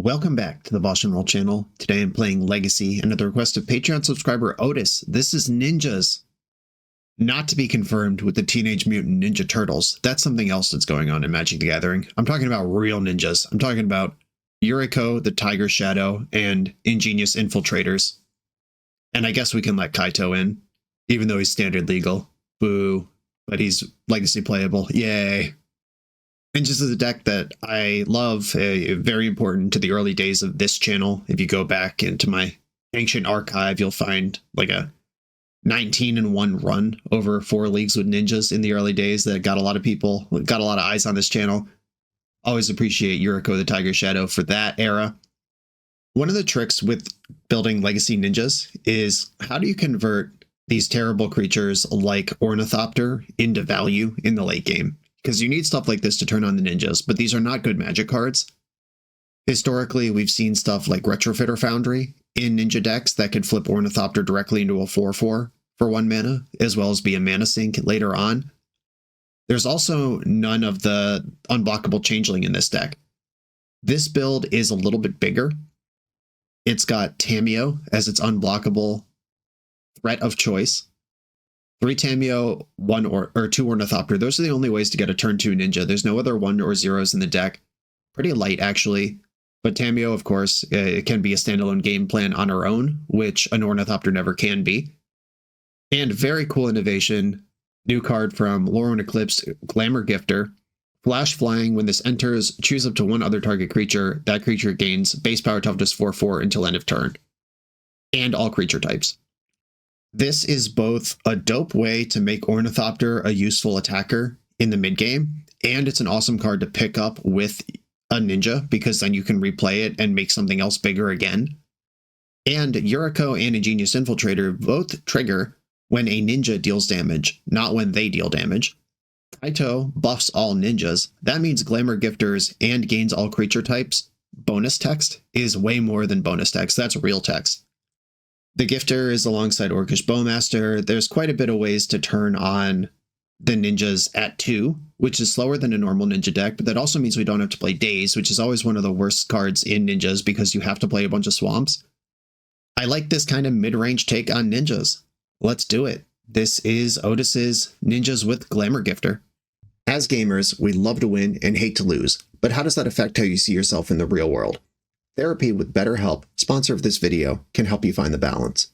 Welcome back to the BoshNRoll channel. Today I'm playing Legacy, and at the request of Patreon subscriber Otis, this is ninjas. Not to be confirmed with the Teenage Mutant Ninja Turtles. That's something else that's going on in Magic the Gathering. I'm talking about real ninjas. I'm talking about Yuriko, the Tiger Shadow, and Ingenious Infiltrators. And I guess we can let Kaito in, even though he's standard legal. Boo. But he's Legacy playable. Yay. Ninjas is a deck that I love, very important to the early days of this channel. If you go back into my ancient archive, you'll find like a 19-1 run over 4 leagues with ninjas in the early days that got a lot of eyes on this channel. Always appreciate Yuriko the Tiger Shadow for that era. One of the tricks with building Legacy ninjas is how do you convert these terrible creatures like Ornithopter into value in the late game? Because you need stuff like this to turn on the ninjas, but these are not good Magic cards. Historically, we've seen stuff like Retrofitter Foundry in ninja decks that could flip Ornithopter directly into a 4/4 for 1 mana, as well as be a mana sink later on. There's also none of the unblockable changeling in this deck. This build is a little bit bigger. It's got Tamiyo as its unblockable threat of choice. 3 Tamiyo, 1 or 2 Ornithopter. Those are the only ways to get a turn 2 ninja. There's no other 1 or 0s in the deck. Pretty light, actually. But Tamiyo, of course, it can be a standalone game plan on her own, which an Ornithopter never can be. And very cool innovation. New card from Lorwyn Eclipse, Glamour Gifter. Flash flying. When this enters, choose up to 1 other target creature. That creature gains base power toughness 4/4 until end of turn. And all creature types. This is both a dope way to make Ornithopter a useful attacker in the mid game, and it's an awesome card to pick up with a ninja, because then you can replay it and make something else bigger again. And Yuriko and Ingenious Infiltrator both trigger when a ninja deals damage, not when they deal damage. Kaito buffs all ninjas. That means Glamour Gifters and gains all creature types. Bonus text is way more than bonus text. That's real text. The Gifter is alongside Orcish Bowmaster. There's quite a bit of ways to turn on the ninjas at 2, which is slower than a normal ninja deck, but that also means we don't have to play Daze, which is always one of the worst cards in ninjas because you have to play a bunch of swamps. I like this kind of mid-range take on ninjas. Let's do it. This is Otis's Ninjas with Glamour Gifter. As gamers, we love to win and hate to lose, but how does that affect how you see yourself in the real world? Therapy with BetterHelp, sponsor of this video, can help you find the balance.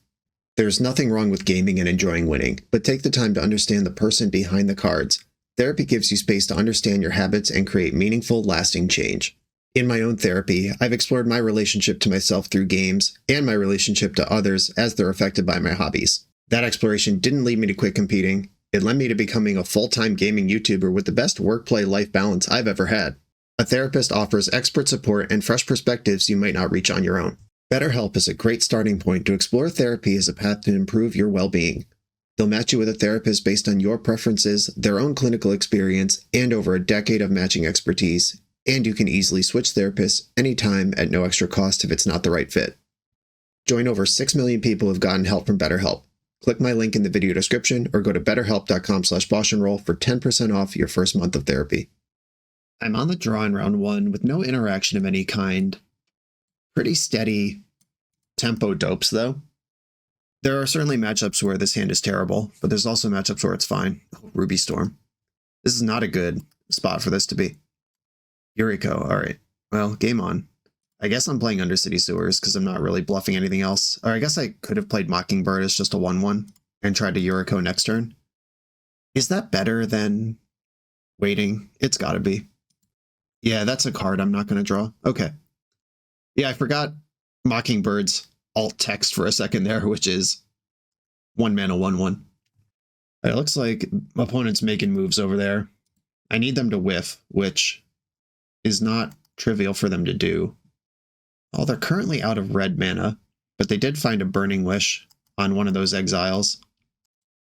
There's nothing wrong with gaming and enjoying winning, but take the time to understand the person behind the cards. Therapy gives you space to understand your habits and create meaningful, lasting change. In my own therapy, I've explored my relationship to myself through games and my relationship to others as they're affected by my hobbies. That exploration didn't lead me to quit competing. It led me to becoming a full-time gaming YouTuber with the best work-play-life balance I've ever had. A therapist offers expert support and fresh perspectives you might not reach on your own. BetterHelp is a great starting point to explore therapy as a path to improve your well-being. They'll match you with a therapist based on your preferences, their own clinical experience, and over a decade of matching expertise, and you can easily switch therapists anytime at no extra cost if it's not the right fit. Join over 6 million people who have gotten help from BetterHelp. Click my link in the video description or go to betterhelp.com/BoshNRoll for 10% off your first month of therapy. I'm on the draw in round 1 with no interaction of any kind. Pretty steady tempo dopes, though. There are certainly matchups where this hand is terrible, but there's also matchups where it's fine. Ruby Storm. This is not a good spot for this to be. Yuriko, alright. Well, game on. I guess I'm playing Undercity Sewers because I'm not really bluffing anything else. Or I guess I could have played Mockingbird as just a 1/1 and tried to Yuriko next turn. Is that better than waiting? It's gotta be. Yeah, that's a card I'm not going to draw. Okay. Yeah, I forgot Mockingbird's alt text for a second there, which is 1 mana 1/1. It looks like opponent's making moves over there. I need them to whiff, which is not trivial for them to do. Oh, they're currently out of red mana, but they did find a Burning Wish on one of those exiles.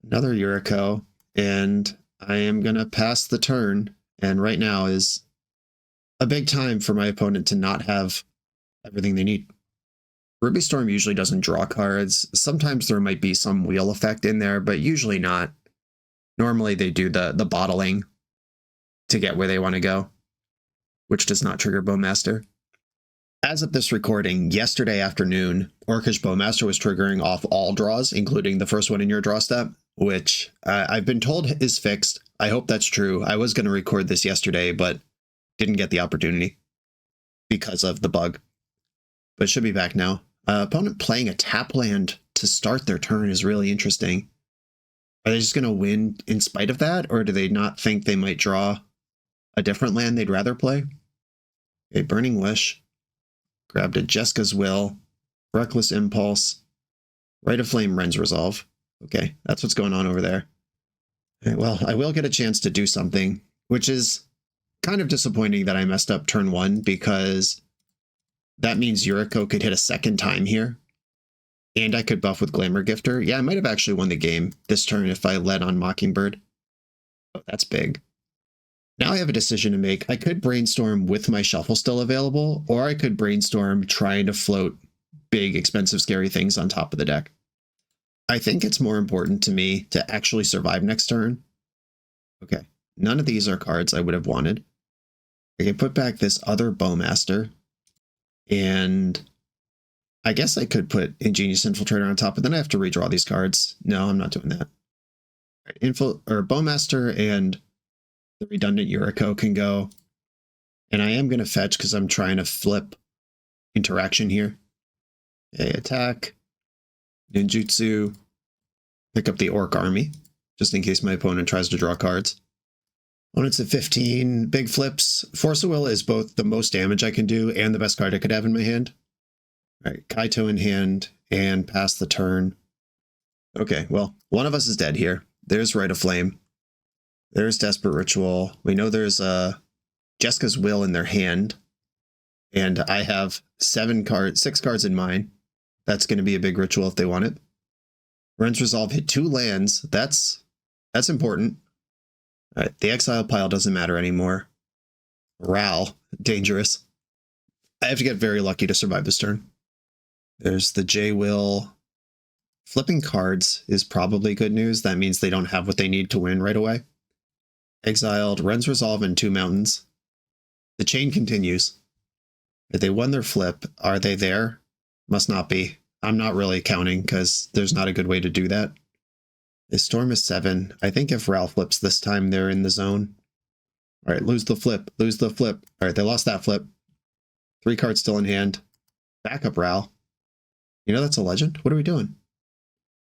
Another Yuriko, and I am going to pass the turn, and right now is a big time for my opponent to not have everything they need. Ruby Storm usually doesn't draw cards. Sometimes there might be some wheel effect in there, but usually not. Normally they do the bottling to get where they want to go, which does not trigger Bowmaster. As of this recording, yesterday afternoon, Orcish Bowmaster was triggering off all draws, including the first one in your draw step, which I've been told is fixed. I hope that's true. I was going to record this yesterday, but didn't get the opportunity because of the bug. But it should be back now. Opponent playing a tap land to start their turn is really interesting. Are they just going to win in spite of that, or do they not think they might draw a different land they'd rather play? Okay, Burning Wish. Grabbed a Jeska's Will, Reckless Impulse, Rite of Flame, Ren's Resolve. Okay, that's what's going on over there. Okay, well, I will get a chance to do something, which is kind of disappointing that I messed up turn 1, because that means Yuriko could hit a second time here, and I could buff with Glamour Gifter. Yeah, I might have actually won the game this turn if I led on Mockingbird. Oh, that's big. Now I have a decision to make. I could brainstorm with my shuffle still available, or I could brainstorm trying to float big, expensive, scary things on top of the deck. I think it's more important to me to actually survive next turn. Okay, none of these are cards I would have wanted. I can put back this other Bowmaster, and I guess I could put Ingenious Infiltrator on top, but then I have to redraw these cards. No, I'm not doing that. Bowmaster and the redundant Yuriko can go. And I am going to fetch because I'm trying to flip interaction here. Okay, attack. Ninjutsu. Pick up the Orc Army, just in case my opponent tries to draw cards. Opponent's at 15. Big flips. Force of Will is both the most damage I can do and the best card I could have in my hand. All right, Kaito in hand and pass the turn. Okay, well, one of us is dead here. There's Rite of Flame. There's Desperate Ritual. We know there's Jeska's Will in their hand. And I have 6 cards in mine. That's going to be a big ritual if they want it. Ren's Resolve hit 2 lands. That's important. All right, the exile pile doesn't matter anymore. Ral, dangerous. I have to get very lucky to survive this turn. There's the J-Will. Flipping cards is probably good news. That means they don't have what they need to win right away. Exiled, Ren's Resolve, and 2 mountains. The chain continues. If they won their flip, are they there? Must not be. I'm not really counting because there's not a good way to do that. The storm is 7. I think if Ral flips this time, they're in the zone. All right, lose the flip. Lose the flip. All right, they lost that flip. 3 cards still in hand. Backup Ral. You know that's a legend? What are we doing?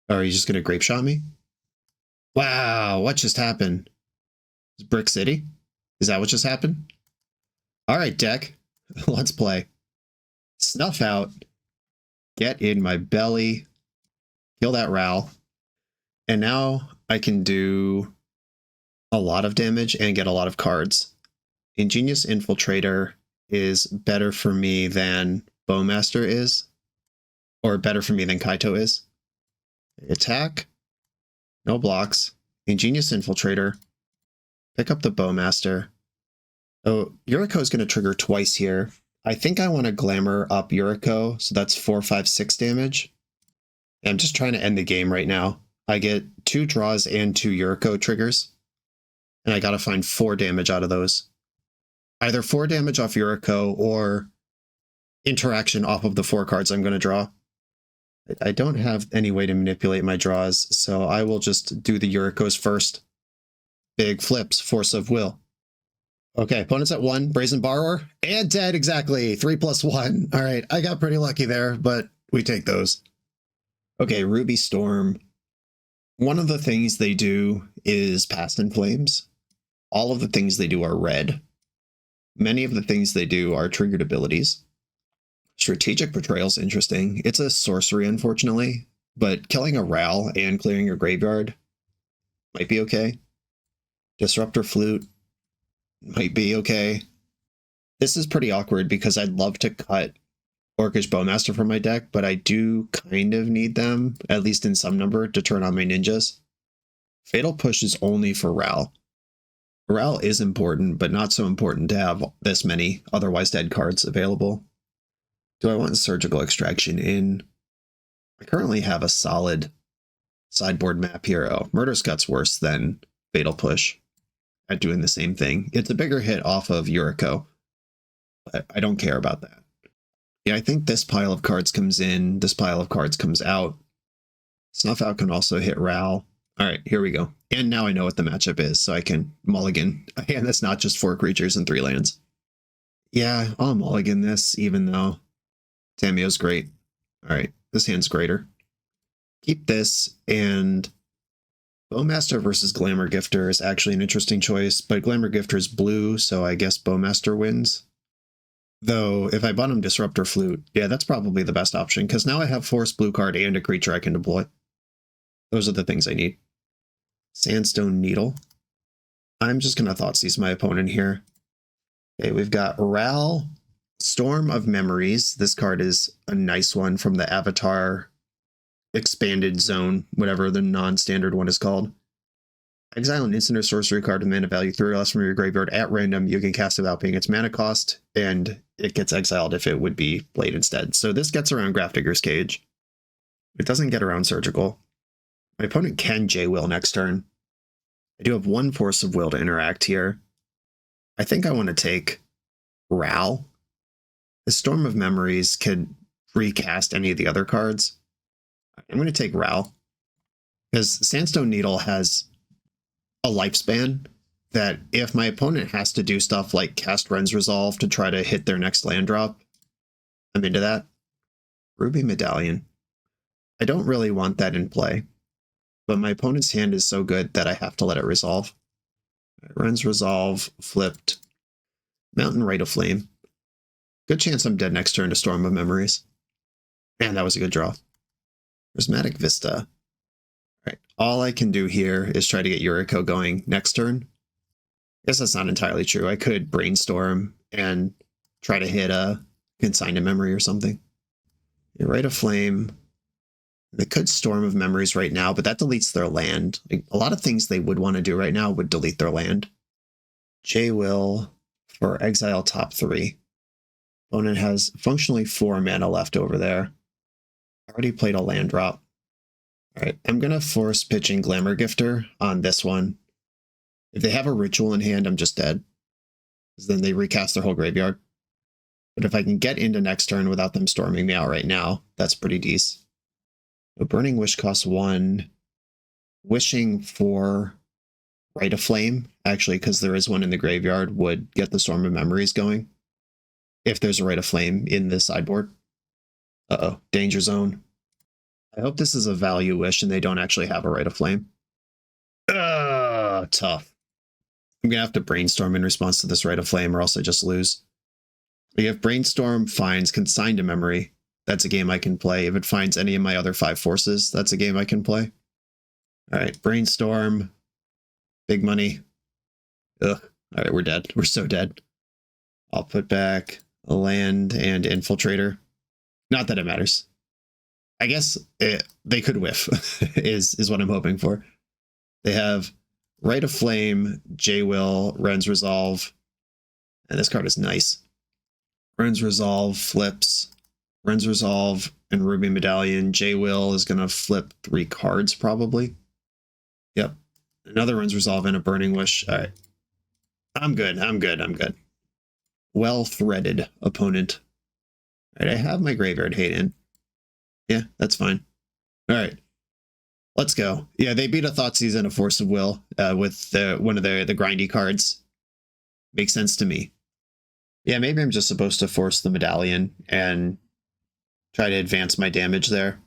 Oh, are you just going to grape shot me? Wow, what just happened? Brick City? Is that what just happened? All right, deck. Let's play. Snuff out. Get in my belly. Kill that Ral. And now I can do a lot of damage and get a lot of cards. Ingenious Infiltrator is better for me than Bowmaster is. Or better for me than Kaito is. Attack. No blocks. Ingenious Infiltrator. Pick up the Bowmaster. Oh, Yuriko is going to trigger twice here. I think I want to Glamour up Yuriko, so that's 4, 5, 6 damage. I'm just trying to end the game right now. I get 2 draws and 2 Yuriko triggers, and I got to find 4 damage out of those. Either 4 damage off Yuriko or interaction off of the 4 cards I'm going to draw. I don't have any way to manipulate my draws, so I will just do the Yurikos first. Big flips, Force of Will. Okay, opponent's at 1, Brazen Borrower, and dead, exactly. 3+1. All right, I got pretty lucky there, but we take those. Okay, Ruby Storm. One of the things they do is Past in Flames. All of the things they do are red. Many of the things they do are triggered abilities. Strategic Betrayal is interesting. It's a sorcery, unfortunately, but killing a Ral and clearing your graveyard might be okay. Disruptor Flute might be okay. This is pretty awkward because I'd love to cut Orcish Bowmaster from my deck, but I do kind of need them, at least in some number, to turn on my ninjas. Fatal Push is only for Ral. Ral is important, but not so important to have this many otherwise dead cards available. Do I want Surgical Extraction in? I currently have a solid sideboard map here. Oh, Murder Scut's worse than Fatal Push at doing the same thing. It's a bigger hit off of Yuriko, but I don't care about that. Yeah, I think this pile of cards comes in, this pile of cards comes out. Snuff Out can also hit Ral. All right, here we go. And now I know what the matchup is, so I can mulligan a hand that's not just 4 creatures and 3 lands. Yeah, I'll mulligan this, even though Tamiyo's great. All right, this hand's greater. Keep this, and Bowmaster versus Glamour Gifter is actually an interesting choice, but Glamour Gifter is blue, so I guess Bowmaster wins. Though, if I bottom Disruptor Flute, yeah, that's probably the best option, because now I have Force Blue card and a creature I can deploy. Those are the things I need. Sandstone Needle. I'm just going to Thoughtseize my opponent here. Okay, we've got Ral, Storm of Memories. This card is a nice one from the Avatar Expanded Zone, whatever the non-standard one is called. Exile an instant or sorcery card with mana value 3 or less from your graveyard at random. You can cast it without paying its mana cost, and it gets exiled if it would be played instead. So this gets around Grafdigger's Cage. It doesn't get around Surgical. My opponent can J-Will next turn. I do have 1 Force of Will to interact here. I think I want to take Ral. The Storm of Memories could recast any of the other cards. I'm going to take Ral, because Sandstone Needle has a lifespan that if my opponent has to do stuff like cast Ren's Resolve to try to hit their next land drop, I'm into that. Ruby Medallion. I don't really want that in play, but my opponent's hand is so good that I have to let it resolve. Ren's Resolve, flipped. Mountain Rite of Flame. Good chance I'm dead next turn to Storm of Memories. Man, that was a good draw. Prismatic Vista. All right, all I can do here is try to get Yuriko going next turn. I guess that's not entirely true. I could Brainstorm and try to hit a Consign to Memory or something. Rite of Flame. They could Storm of Memories right now, but that deletes their land. Like, a lot of things they would want to do right now would delete their land. J-Will for exile top 3. Opponent has functionally 4 mana left over there. I already played a land drop. All right, I'm going to force pitching Glamour Gifter on this one. If they have a ritual in hand, I'm just dead, because then they recast their whole graveyard. But if I can get into next turn without them storming me out right now, that's pretty decent. A Burning Wish costs 1. Wishing for Rite of Flame, actually, because there is one in the graveyard, would get the Storm of Memories going. If there's a Rite of Flame in the sideboard. Uh-oh, Danger Zone. I hope this is a value wish and they don't actually have a Rite of Flame. Tough. I'm going to have to Brainstorm in response to this Rite of Flame or else I just lose. If Brainstorm finds Consign to Memory, that's a game I can play. If it finds any of my other 5 forces, that's a game I can play. All right, Brainstorm. Big money. Ugh. All right, we're dead. We're so dead. I'll put back a land and Infiltrator. Not that it matters. I guess they could whiff, is what I'm hoping for. They have Rite of Flame, J-Will, Ren's Resolve, and this card is nice. Ren's Resolve flips, Ren's Resolve and Ruby Medallion. J-Will is going to flip 3 cards probably. Yep. Another Ren's Resolve and a Burning Wish. All right. I'm good. Well-threaded opponent. All right, I have my Graveyard Hate in. Yeah, that's fine. All right. Let's go. Yeah, they beat a Thoughtseize and a Force of Will with one of the grindy cards. Makes sense to me. Yeah, maybe I'm just supposed to force the Medallion and try to advance my damage there.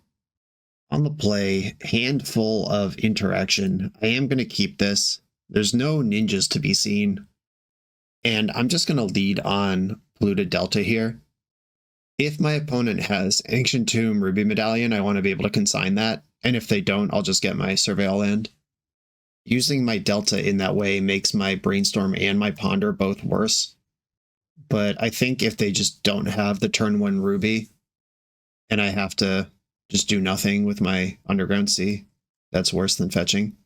On the play, handful of interaction. I am going to keep this. There's no ninjas to be seen. And I'm just going to lead on Polluted Delta here. If my opponent has Ancient Tomb, Ruby Medallion, I want to be able to consign that. And if they don't, I'll just get my Surveil land. Using my Delta in that way makes my Brainstorm and my Ponder both worse. But I think if they just don't have the turn 1 Ruby, and I have to just do nothing with my Underground Sea, that's worse than fetching.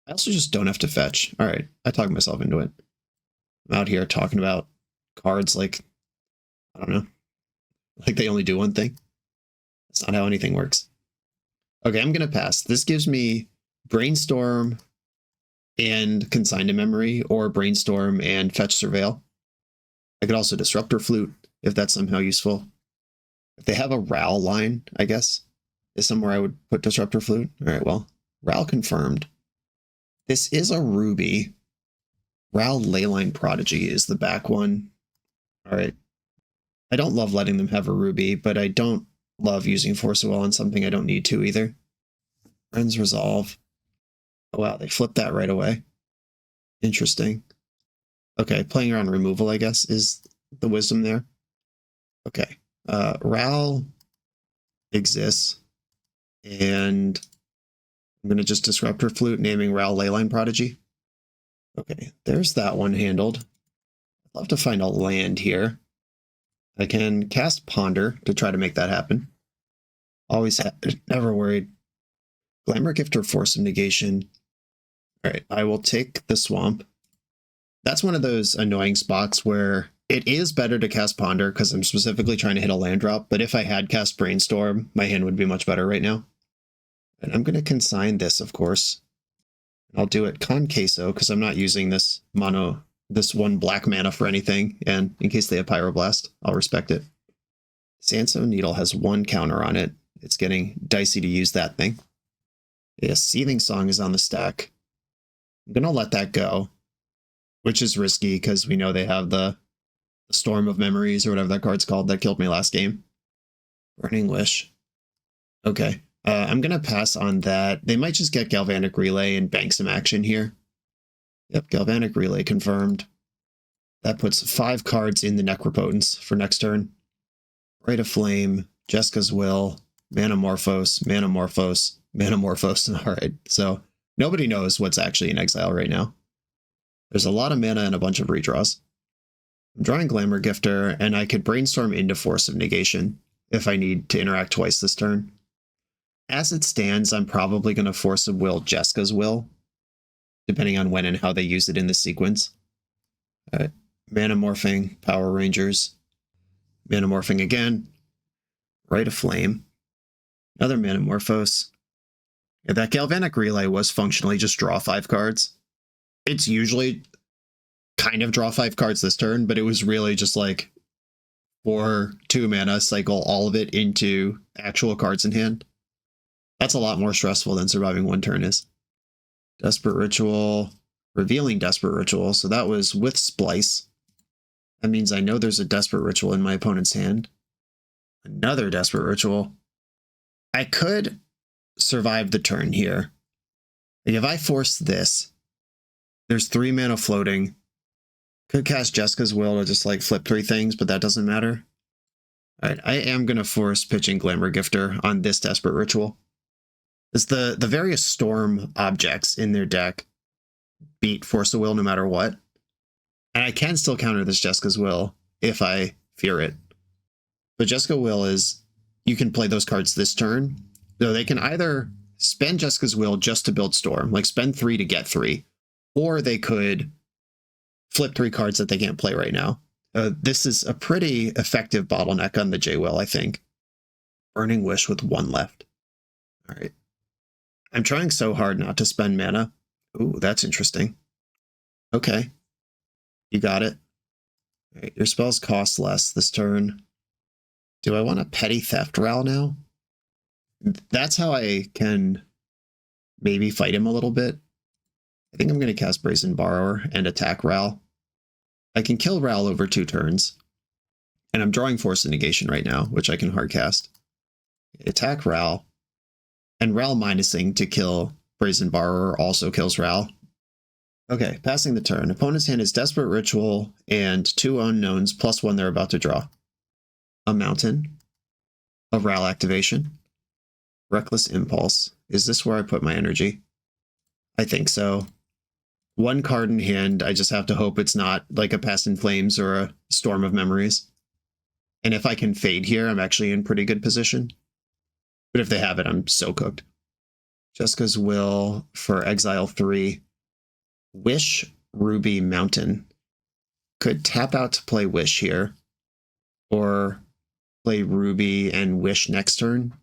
I also just don't have to fetch. All right, I talked myself into it. I'm out here talking about cards like, I don't know, like they only do one thing. That's not how anything works. Okay, I'm going to pass. This gives me Brainstorm and Consign to Memory, or Brainstorm and Fetch Surveil. I could also Disruptor Flute, if that's somehow useful. If they have a Ral line, I guess, is somewhere I would put Disruptor Flute. All right, well, Ral confirmed. This is a Ruby. Ral Leyline Prodigy is the back one. All right. I don't love letting them have a Ruby, but I don't love using Force of Will on something I don't need to either. Friends Resolve. Oh, wow, they flipped that right away. Interesting. Okay, playing around removal, I guess, is the wisdom there. Okay. Ral exists, and I'm going to just Disruptor Flute, naming Ral Leyline Prodigy. Okay, there's that one handled. I'd love to find a land here. I can cast Ponder to try to make that happen. Always never worried. Glamour Gift or Force of Negation. All right, I will take the Swamp. That's one of those annoying spots where it is better to cast Ponder because I'm specifically trying to hit a land drop, but if I had cast Brainstorm, my hand would be much better right now. And I'm going to consign this, of course. I'll do it con queso because I'm not using this one black mana for anything, and in case they have Pyroblast, I'll respect it. Sanso Needle has one counter on it. It's getting dicey to use that thing. Yeah, Seething Song is on the stack. I'm going to let that go, which is risky because we know they have the Storm of Memories or whatever that card's called that killed me last game. Burning Wish. Okay. I'm going to pass on that. They might just get Galvanic Relay and bank some action here. Yep, Galvanic Relay confirmed. That puts 5 cards in the Necropotence for next turn. Rite of Flame, Jeska's Will, Manamorphose, Manamorphose, Manamorphose. All right, so nobody knows what's actually in exile right now. There's a lot of mana and a bunch of redraws. I'm drawing Glamour Gifter, and I could Brainstorm into Force of Negation if I need to interact twice this turn. As it stands, I'm probably going to Force of Will Jeska's Will, depending on when and how they use it in the sequence. Manamorphing, Power Rangers. Manamorphing again. Rite of Flame. Another Manamorphose. Yeah, that Galvanic Relay was functionally just draw 5 cards. It's usually kind of draw 5 cards this turn, but it was really just like for 2 mana, cycle all of it into actual cards in hand. That's a lot more stressful than surviving 1 turn is. Desperate Ritual, revealing Desperate Ritual, so that was with Splice. That means I know there's a Desperate Ritual in my opponent's hand. Another Desperate Ritual. I could survive the turn here. Like if I force this, there's 3 mana floating. Could cast Jeska's Will to just like flip 3 things, but that doesn't matter. All right, I am going to force pitching Glamour Gifter on this Desperate Ritual. It's the various Storm objects in their deck beat Force of Will no matter what. And I can still counter this Jeska's Will if I fear it. But Jeska's Will is, you can play those cards this turn. So they can either spend Jeska's Will just to build Storm, like spend 3 to get 3, or they could flip 3 cards that they can't play right now. This is a pretty effective bottleneck on the J-Will, I think. Burning Wish with 1 left. All right. I'm trying so hard not to spend mana. Ooh, that's interesting. Okay. You got it. All right, your spells cost less this turn. Do I want a Petty Theft Ral now? That's how I can maybe fight him a little bit. I think I'm going to cast Brazen Borrower and attack Ral. I can kill Ral over 2 turns. And I'm drawing Force of Negation right now, which I can hardcast. Attack Ral. And Ral minusing to kill Brazen Borrower also kills Ral. Okay, passing the turn. Opponent's hand is Desperate Ritual and 2 unknowns plus 1 they're about to draw. A Mountain. A Ral activation. Reckless Impulse. Is this where I put my energy? I think so. 1 card in hand, I just have to hope it's not like a Past in Flames or a Storm of Memories. And if I can fade here, I'm actually in pretty good position. But if they have it, I'm so cooked. Jeska's Will for Exile 3. Wish, Ruby, Mountain. Could tap out to play Wish here. Or play Ruby and Wish next turn.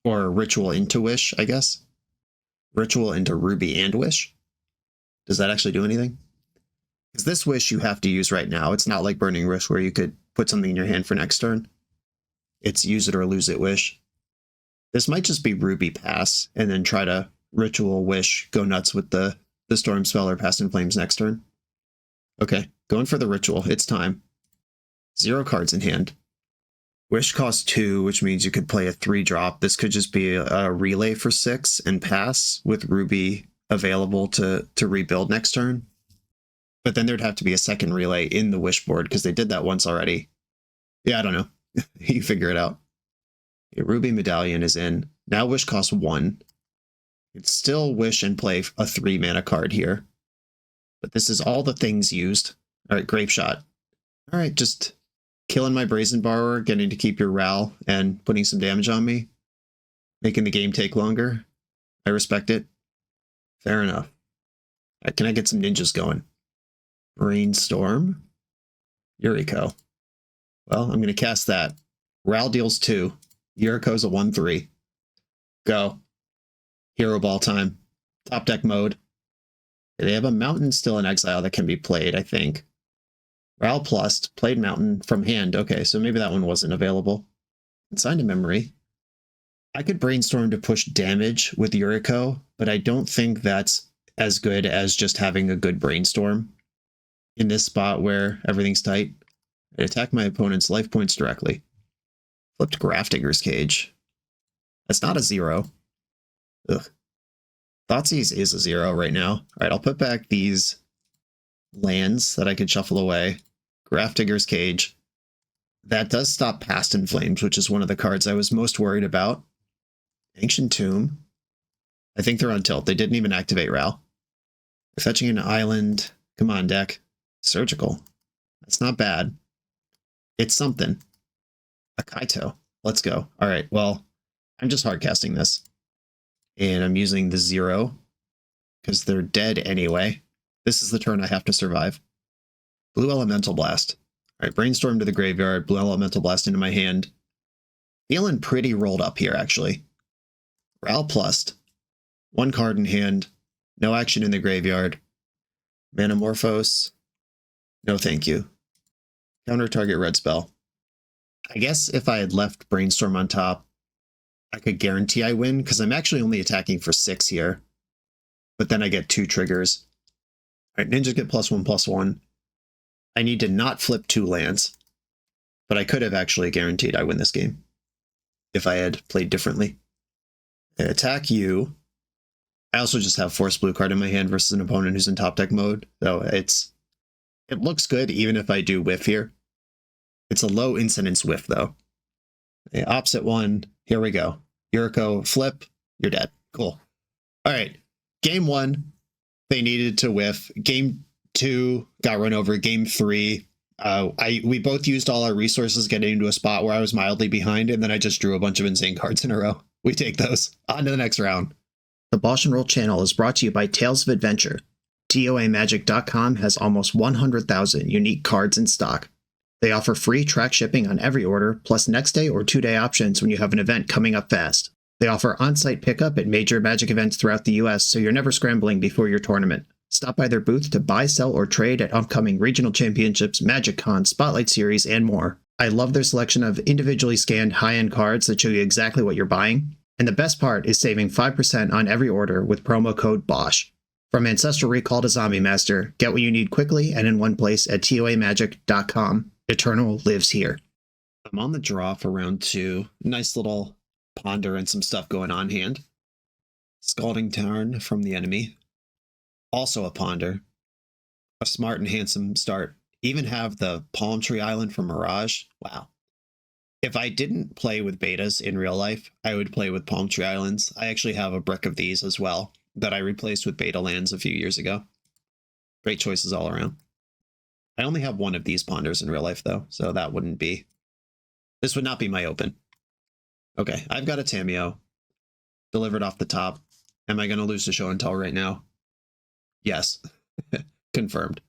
Or Ritual into Wish, I guess. Ritual into Ruby and Wish. Does that actually do anything? Because this Wish you have to use right now. It's not like Burning Wish where you could put something in your hand for next turn. It's use it or lose it wish. This might just be Ruby pass, and then try to ritual wish, go nuts with the Storm Spell or Past in Flames next turn. Okay, going for the ritual. It's time. 0 cards in hand. Wish costs 2, which means you could play a 3-drop. This could just be a relay for 6 and pass with Ruby available to rebuild next turn. But then there'd have to be a second relay in the wish board because they did that once already. Yeah, I don't know. You figure it out. A Ruby Medallion is in. Now wish costs 1. It's still wish and play a 3-mana card here. But this is all the things used. All right, Grape Shot. All right, just killing my Brazen Borrower, getting to keep your Ral, and putting some damage on me. Making the game take longer. I respect it. Fair enough. Right, can I get some ninjas going? Brainstorm. Yuriko. Well, I'm going to cast that. Ral deals 2. Yuriko's a 1/3. Go. Hero Ball time. Top deck mode. They have a Mountain still in exile that can be played, I think. Ral plus, played Mountain from hand. Okay, so maybe that one wasn't available. Signed to memory. I could Brainstorm to push damage with Yuriko, but I don't think that's as good as just having a good Brainstorm. In this spot where everything's tight, I attack my opponent's life points directly. Flipped Grafdigger's Cage. That's not a 0. Ugh. Thoughtseize is a 0 right now. All right, I'll put back these lands that I could shuffle away. Grafdigger's Cage. That does stop Past in Flames, which is one of the cards I was most worried about. Ancient Tomb. I think they're on tilt. They didn't even activate Ral. Fetching an island. Come on, deck. Surgical. That's not bad. It's something. A Kaito. Let's go. All right, well, I'm just hardcasting this. And I'm using the 0 because they're dead anyway. This is the turn I have to survive. Blue Elemental Blast. All right, Brainstorm to the graveyard. Blue Elemental Blast into my hand. Feeling pretty rolled up here, actually. Ral plussed. 1 card in hand. No action in the graveyard. Manamorphose. No thank you. Counter target red spell. I guess if I had left Brainstorm on top, I could guarantee I win, because I'm actually only attacking for 6 here. But then I get 2 triggers. Alright, ninjas get +1/+1. I need to not flip 2 lands. But I could have actually guaranteed I win this game if I had played differently. I attack you. I also just have Force Blue card in my hand versus an opponent who's in top deck mode. So it looks good even if I do whiff here. It's a low incidence whiff though. The opposite one. Here we go. Yuriko, flip. You're dead. Cool. All right. Game 1, they needed to whiff. Game 2 got run over. Game 3, we both used all our resources getting into a spot where I was mildly behind, and then I just drew a bunch of insane cards in a row. We take those. On to the next round. The BoshNRoll channel is brought to you by Tales of Adventure. TOAMagic.com has almost 100,000 unique cards in stock. They offer free track shipping on every order, plus next-day or 2-day options when you have an event coming up fast. They offer on-site pickup at major Magic events throughout the US, so you're never scrambling before your tournament. Stop by their booth to buy, sell, or trade at upcoming regional championships, Magic Con, Spotlight Series, and more. I love their selection of individually scanned high-end cards that show you exactly what you're buying. And the best part is saving 5% on every order with promo code BOSH. From Ancestral Recall to Zombie Master, get what you need quickly and in one place at TOAMagic.com. Eternal lives here. I'm on the draw for round 2. Nice little ponder and some stuff going on hand. Scalding Tarn from the enemy. Also a ponder. A smart and handsome start. Even have the Palm Tree Island from Mirage. Wow. If I didn't play with betas in real life, I would play with Palm Tree Islands. I actually have a brick of these as well that I replaced with beta lands a few years ago. Great choices all around. I only have one of these ponders in real life, though, so that wouldn't be... This would not be my open. Okay, I've got a Tameo. Delivered off the top. Am I going to lose to Show and Tell right now? Yes. Confirmed.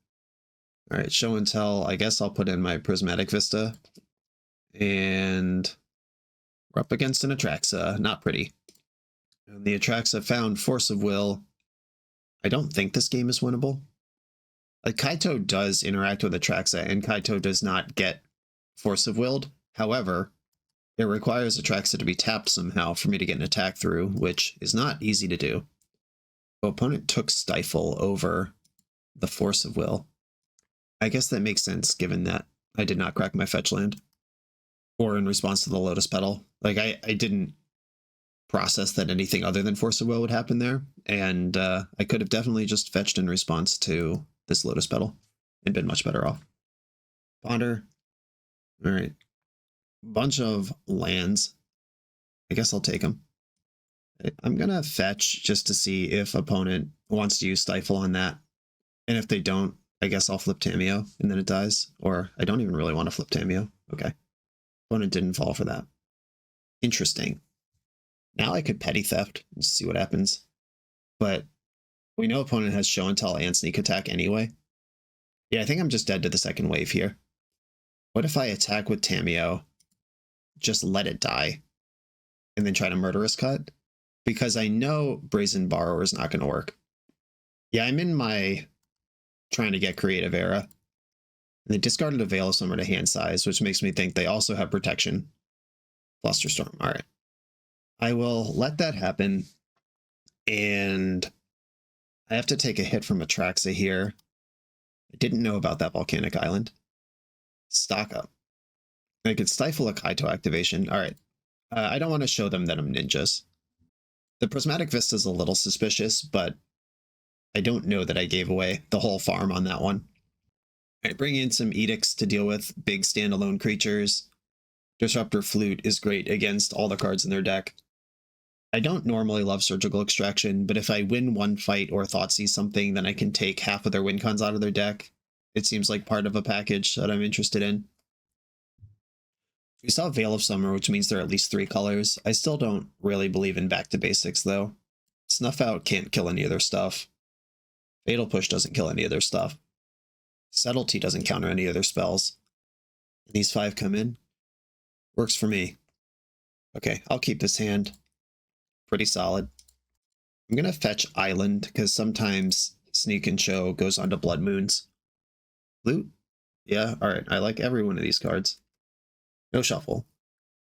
All right, Show and Tell. I guess I'll put in my Prismatic Vista. And we're up against an Atraxa. Not pretty. And the Atraxa found Force of Will. I don't think this game is winnable. Kaito does interact with Atraxa, and Kaito does not get Force of Willed. However, It requires Atraxa to be tapped somehow for me to get an attack through, which is not easy to do. The opponent took Stifle over the Force of Will. I guess that makes sense given that I did not crack my fetch land. Or in response to the Lotus Petal. Like, I didn't process that anything other than Force of Will would happen there. And I could have definitely just fetched in response to this Lotus Petal and been much better off. Ponder. All right. Bunch of lands. I guess I'll take them. I'm going to fetch just to see if opponent wants to use Stifle on that. And if they don't, I guess I'll flip Tamiyo and then it dies. Or I don't even really want to flip Tamiyo. Okay. Opponent didn't fall for that. Interesting. Now I could Petty Theft and see what happens. But we know opponent has Show and Tell and Sneak Attack anyway. Yeah, I think I'm just dead to the second wave here. What if I attack with Tamiyo, just let it die, and then try to Murderous Cut? Because I know Brazen Borrower is not going to work. Yeah, I'm in my trying to get creative era. And they discarded a Veil of Summer to hand size, which makes me think they also have protection. Flusterstorm. All right. I will let that happen. And I have to take a hit from Atraxa here. I didn't know about that Volcanic Island. Stock up. I could stifle a Kaito activation. All right. I don't want to show them that I'm ninjas. The Prismatic Vista is a little suspicious, but I don't know that I gave away the whole farm on that one. I bring in some edicts to deal with big standalone creatures. Disruptor Flute is great against all the cards in their deck. I don't normally love Surgical Extraction, but if I win one fight or Thoughtseize something, then I can take half of their win cons out of their deck. It seems like part of a package that I'm interested in. We saw Veil of Summer, which means there are at least 3 colors. I still don't really believe in Back to Basics, though. Snuff Out can't kill any of their stuff. Fatal Push doesn't kill any of their stuff. Subtlety doesn't counter any of their spells. And these 5 come in. Works for me. Okay, I'll keep this hand. Pretty solid. I'm going to fetch Island, because sometimes Sneak and Show goes onto Blood Moons. Flute? Yeah, alright, I like every one of these cards. No shuffle.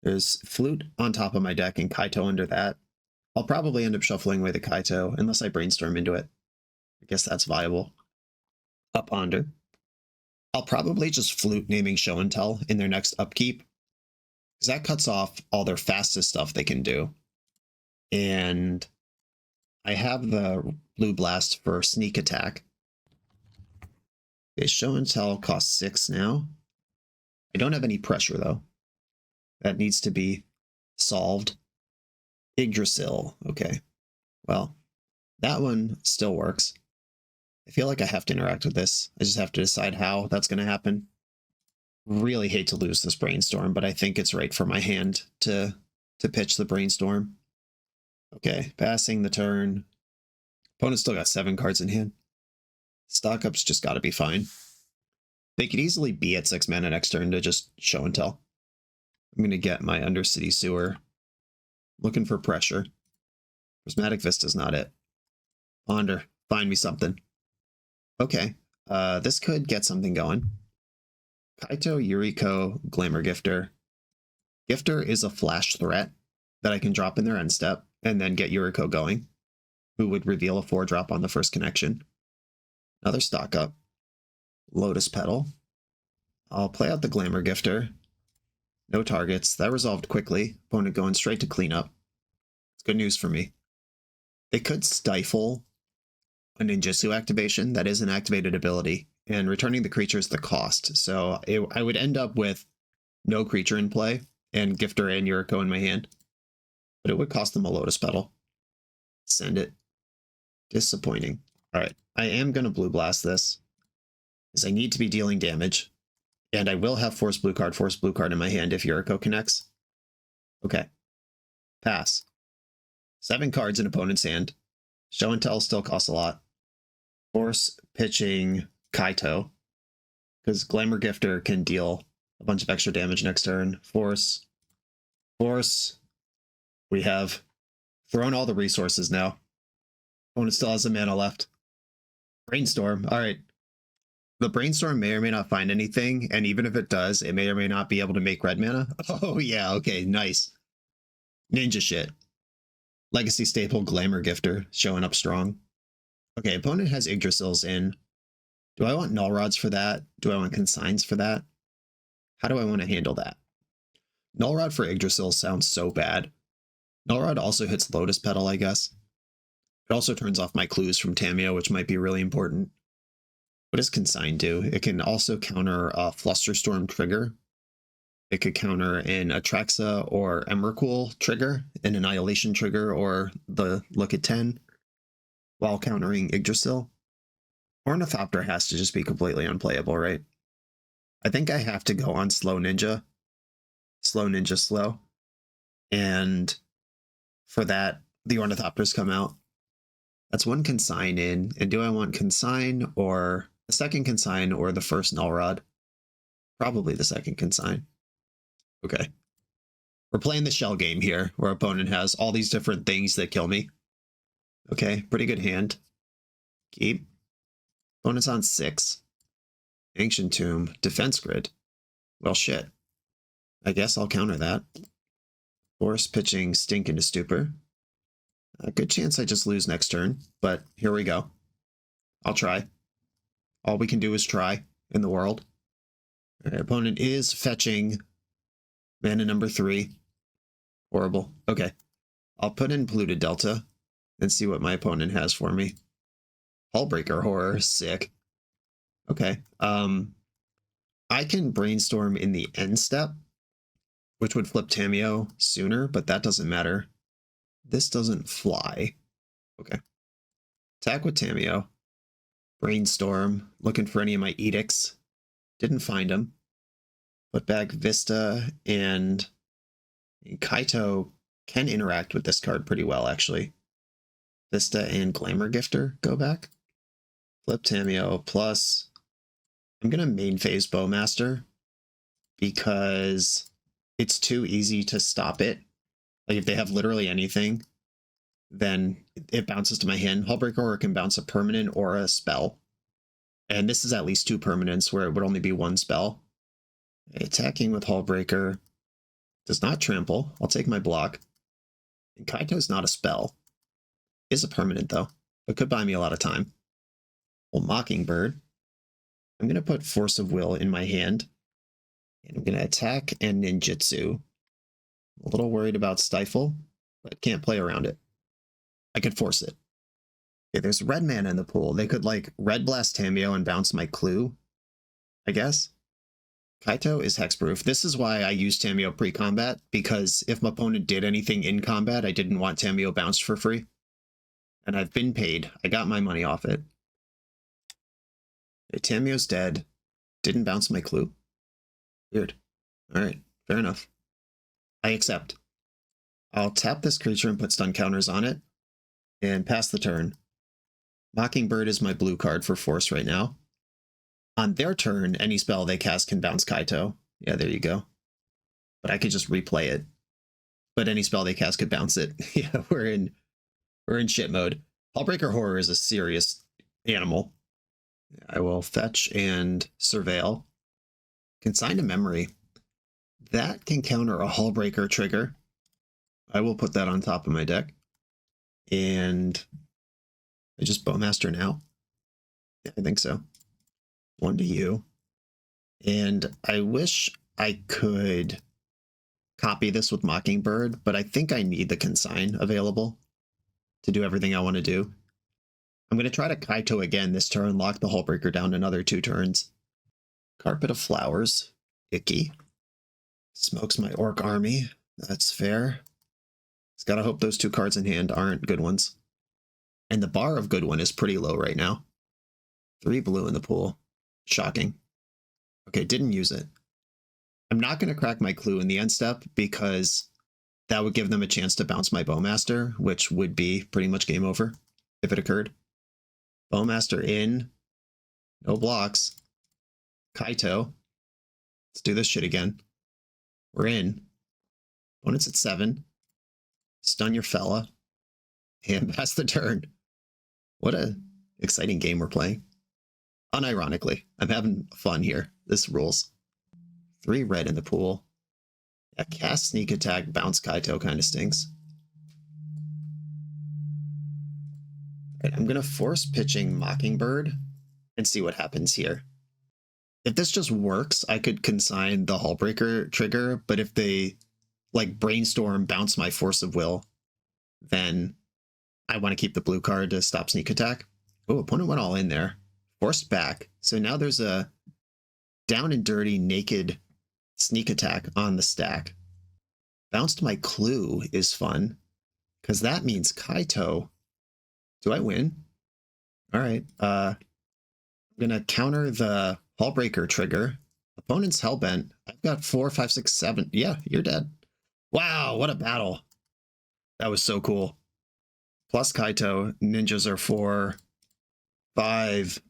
There's Flute on top of my deck and Kaito under that. I'll probably end up shuffling away the Kaito, unless I brainstorm into it. I guess that's viable. A Ponder. I'll probably just Flute naming Show and Tell in their next upkeep, because that cuts off all their fastest stuff they can do. And I have the Blue Blast for Sneak Attack. Okay, Show and Tell costs 6 now. I don't have any pressure, though. That needs to be solved. Yggdrasil. Okay. Well, that one still works. I feel like I have to interact with this. I just have to decide how that's going to happen. Really hate to lose this Brainstorm, but I think it's right for my hand to pitch the Brainstorm. Okay, passing the turn. Opponent still got 7 cards in hand. Stock up's just got to be fine. They could easily be at 6 mana next turn to just Show and Tell. I'm going to get my Undercity Sewer. Looking for pressure. Prismatic Vista's not it. Ponder, find me something. Okay, this could get something going. Kaito, Yuriko, Glamour Gifter. Gifter is a flash threat that I can drop in their end step and then get Yuriko going, who would reveal a 4-drop on the first connection. Another stock up. Lotus Petal. I'll play out the Glamour Gifter. No targets. That resolved quickly. Opponent going straight to cleanup. It's good news for me. They could stifle a ninjutsu activation. That is an activated ability. And returning the creature is the cost. So I would end up with no creature in play and Gifter and Yuriko in my hand. But it would cost them a Lotus Petal. Send it. Disappointing. Alright, I am going to Blue Blast this, because I need to be dealing damage. And I will have Force Blue card in my hand if Yuriko connects. Okay. Pass. 7 cards in opponent's hand. Show and Tell still costs a lot. Force pitching Kaito, because Glamour Gifter can deal a bunch of extra damage next turn. Force. Force. We have thrown all the resources now. Opponent still has a mana left. Brainstorm. Alright. The brainstorm may or may not find anything, and even if it does, it may or may not be able to make red mana. Oh yeah, okay, nice. Ninja shit. Legacy staple Glamour Gifter showing up strong. Okay, opponent has Yggdrasils in. Do I want Null Rods for that? Do I want Consigns for that? How do I want to handle that? Null Rod for Yggdrasil sounds so bad. Null Rod also hits Lotus Petal, I guess. It also turns off my clues from Tamiyo, which might be really important. What does Consign do? It can also counter a Flusterstorm trigger. It could counter an Atraxa or Emrakul trigger, an Annihilation trigger, or the Look at 10, while countering Yggdrasil. Ornithopter has to just be completely unplayable, right? I think I have to go on Slow Ninja. Slow Ninja Slow. And for that, the Ornithopters come out. That's one Consign in. And do I want Consign or the second Consign or the first Null Rod? Probably the second Consign. Okay. We're playing the shell game here, where opponent has all these different things that kill me. Okay, pretty good hand. Keep. Opponent's on 6. Ancient Tomb. Defense Grid. Well, shit. I guess I'll counter that. Force pitching Stink into Stupor. A good chance I just lose next turn, but here we go. I'll try. All we can do is try in the world. Right, opponent is fetching mana number 3. Horrible. Okay. I'll put in Polluted Delta and see what my opponent has for me. Hullbreaker Horror. Sick. Okay. I can Brainstorm in the end step, which would flip Tamiyo sooner, but that doesn't matter. This doesn't fly. Okay. Attack with Tamiyo. Brainstorm. Looking for any of my edicts. Didn't find them. Put back Vista, and Kaito can interact with this card pretty well, actually. Vista and Glamour Gifter go back. Flip Tamiyo, plus I'm going to main phase Bowmaster because it's too easy to stop it. Like if they have literally anything, then it bounces to my hand. Hullbreaker Horror can bounce a permanent or a spell. And this is at least 2 permanents where it would only be 1 spell. Attacking with Hullbreaker does not trample. I'll take my block. And Kaito's not a spell. Is a permanent though. It could buy me a lot of time. Well, Mockingbird. I'm going to put Force of Will in my hand. And I'm going to attack and ninjutsu. A little worried about Stifle, but can't play around it. I could force it. Okay, there's red mana in the pool. They could like Red Blast Tamiyo and bounce my clue, I guess. Kaito is hexproof. This is why I use Tamiyo pre-combat, because if my opponent did anything in combat, I didn't want Tamiyo bounced for free. And I've been paid. I got my money off it. Okay, Tamiyo's dead. Didn't bounce my clue. Weird. Alright, fair enough. I accept. I'll tap this creature and put stun counters on it, and pass the turn. Mockingbird is my blue card for force right now. On their turn, any spell they cast can bounce Kaito. Yeah, there you go. But I could just replay it. But any spell they cast could bounce it. Yeah, we're in shit mode. Hullbreaker Horror is a serious animal. I will fetch and surveil. Consign to Memory. That can counter a Hullbreaker trigger. I will put that on top of my deck. And I just Bowmaster now. Yeah, I think so. 1 to you. And I wish I could copy this with Mockingbird, but I think I need the Consign available to do everything I want to do. I'm going to try to Kaito again this turn, lock the Hullbreaker down another 2 turns. Carpet of Flowers. Icky. Smokes my Orc army. That's fair. Just gotta hope those 2 cards in hand aren't good ones. And the bar of good one is pretty low right now. 3 blue in the pool. Shocking. Okay, didn't use it. I'm not going to crack my clue in the end step because that would give them a chance to bounce my Bowmaster, which would be pretty much game over if it occurred. Bowmaster in. No blocks. Kaito. Let's do this shit again. We're in. Opponent's at 7. Stun your fella. And pass the turn. What a exciting game we're playing. Unironically, I'm having fun here. This rules. 3 red in the pool. Yeah, cast sneak attack, bounce Kaito kind of stinks. Right, I'm going to force pitching Mockingbird and see what happens here. If this just works, I could consign the Hullbreaker trigger, but if they like brainstorm, bounce my Force of Will, then I want to keep the blue card to stop sneak attack. Oh, opponent went all in there. Forced back. So now there's a down and dirty naked sneak attack on the stack. Bounced my clue is fun, because that means Kaito. Do I win? All right. I'm going to counter the Hullbreaker trigger. Opponent's Hellbent. I've got 4, 5, 6, 7. Yeah, you're dead. Wow, what a battle. That was so cool. Plus Kaito. Ninjas are 4, 5,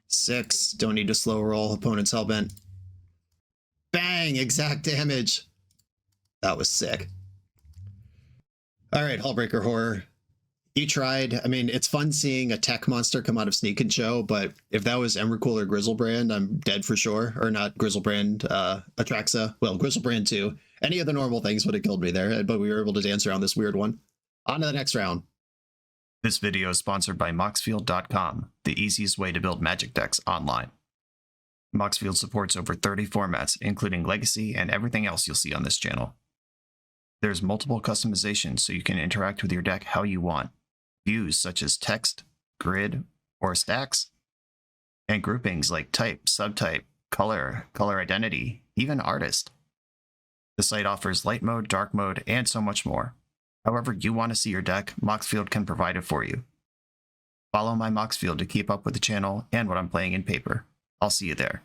6. Don't need to slow roll. Opponent's Hellbent. Bang! Exact damage. That was sick. All right, Hullbreaker Horror. You tried. I mean, it's fun seeing a tech monster come out of Sneak and Show, but if that was Emrakul or Grizzlebrand, I'm dead for sure. Or not Grizzlebrand, Atraxa. Well, Grizzlebrand too. Any of the normal things would have killed me there, but we were able to dance around this weird one. On to the next round. This video is sponsored by Moxfield.com, the easiest way to build Magic decks online. Moxfield supports over 30 formats, including Legacy and everything else you'll see on this channel. There's multiple customizations so you can interact with your deck how you want. Views such as text, grid, or stacks, and groupings like type, subtype, color, color identity, even artist. The site offers light mode, dark mode, and so much more. However you want to see your deck, Moxfield can provide it for you. Follow my Moxfield to keep up with the channel and what I'm playing in paper. I'll see you there.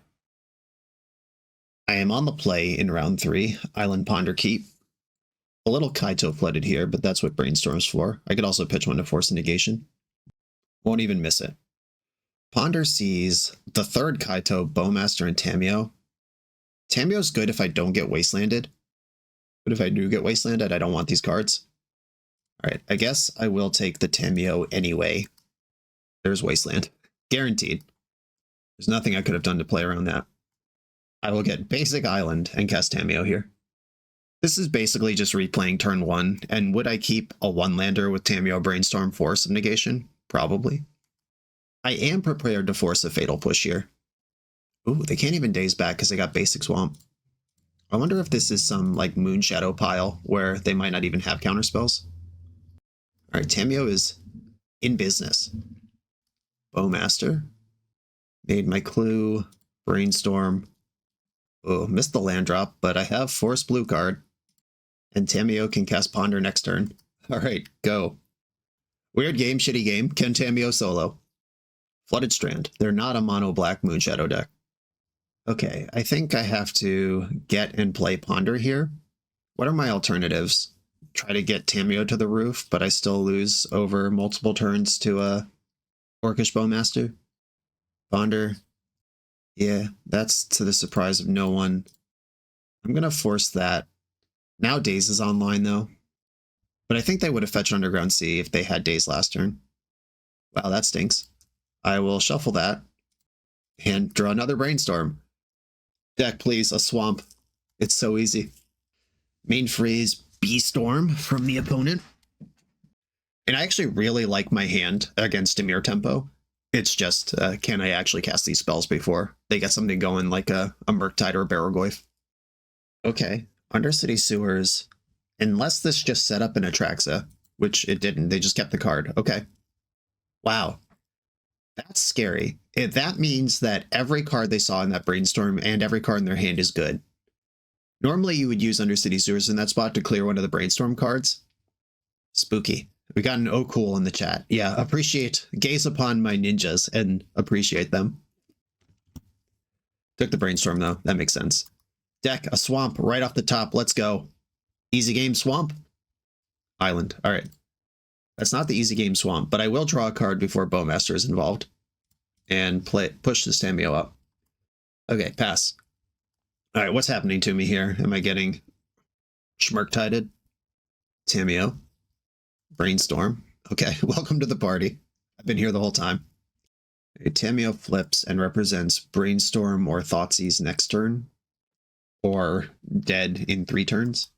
I am on the play in round 3, Island Ponder Keep. A little Kaito flooded here, but that's what Brainstorm's for. I could also pitch one to force a negation. Won't even miss it. Ponder sees the 3rd Kaito, Bowmaster, and Tamiyo. Tamiyo's good if I don't get Wastelanded. But if I do get Wastelanded, I don't want these cards. Alright, I guess I will take the Tamiyo anyway. There's Wasteland. Guaranteed. There's nothing I could have done to play around that. I will get basic Island and cast Tamiyo here. This is basically just replaying turn 1, and would I keep a 1-lander with Tamiyo Brainstorm Force of Negation? Probably. I am prepared to force a Fatal Push here. Ooh, they can't even daze back because they got basic Swamp. I wonder if this is some like Moon Shadow pile where they might not even have counterspells. Alright, Tamiyo is in business. Bowmaster. Made my clue. Brainstorm. Oh, missed the land drop, but I have Force Blue card. And Tamiyo can cast Ponder next turn. Alright, go. Weird game, shitty game. Can Tamiyo solo? Flooded Strand. They're not a mono black Moonshadow deck. Okay, I think I have to get and play Ponder here. What are my alternatives? Try to get Tamiyo to the roof, but I still lose over multiple turns to a Orcish Bowmaster. Ponder. Yeah, that's to the surprise of no one. I'm gonna force that. Now Daze is online though. But I think they would have fetched Underground Sea if they had Daze last turn. Wow, that stinks. I will shuffle that. And draw another Brainstorm. Deck, please, a Swamp. It's so easy. Main freeze, B-Storm from the opponent. And I actually really like my hand against Dimir Tempo. It's just, can I actually cast these spells before they get something going like a Murktide or a Barrogoyf? Okay, Undercity Sewers. Unless this just set up an Atraxa, which it didn't, they just kept the card. Okay. Wow. That's scary. That means that every card they saw in that Brainstorm and every card in their hand is good. Normally you would use Undercity Sewers in that spot to clear one of the Brainstorm cards. Spooky. We got an oh cool in the chat. Yeah, gaze upon my ninjas and appreciate them. Took the Brainstorm though, that makes sense. Deck, a Swamp right off the top, let's go. Easy game Swamp. Island, alright. That's not the easy game Swamp, but I will draw a card before Bowmaster is involved. And push this Tamiyo up. Okay, pass. Alright, what's happening to me here? Am I getting Schmirktided? Tamiyo. Brainstorm. Okay, welcome to the party. I've been here the whole time. Tameo flips and represents Brainstorm or Thoughtseize next turn, or dead in 3 turns.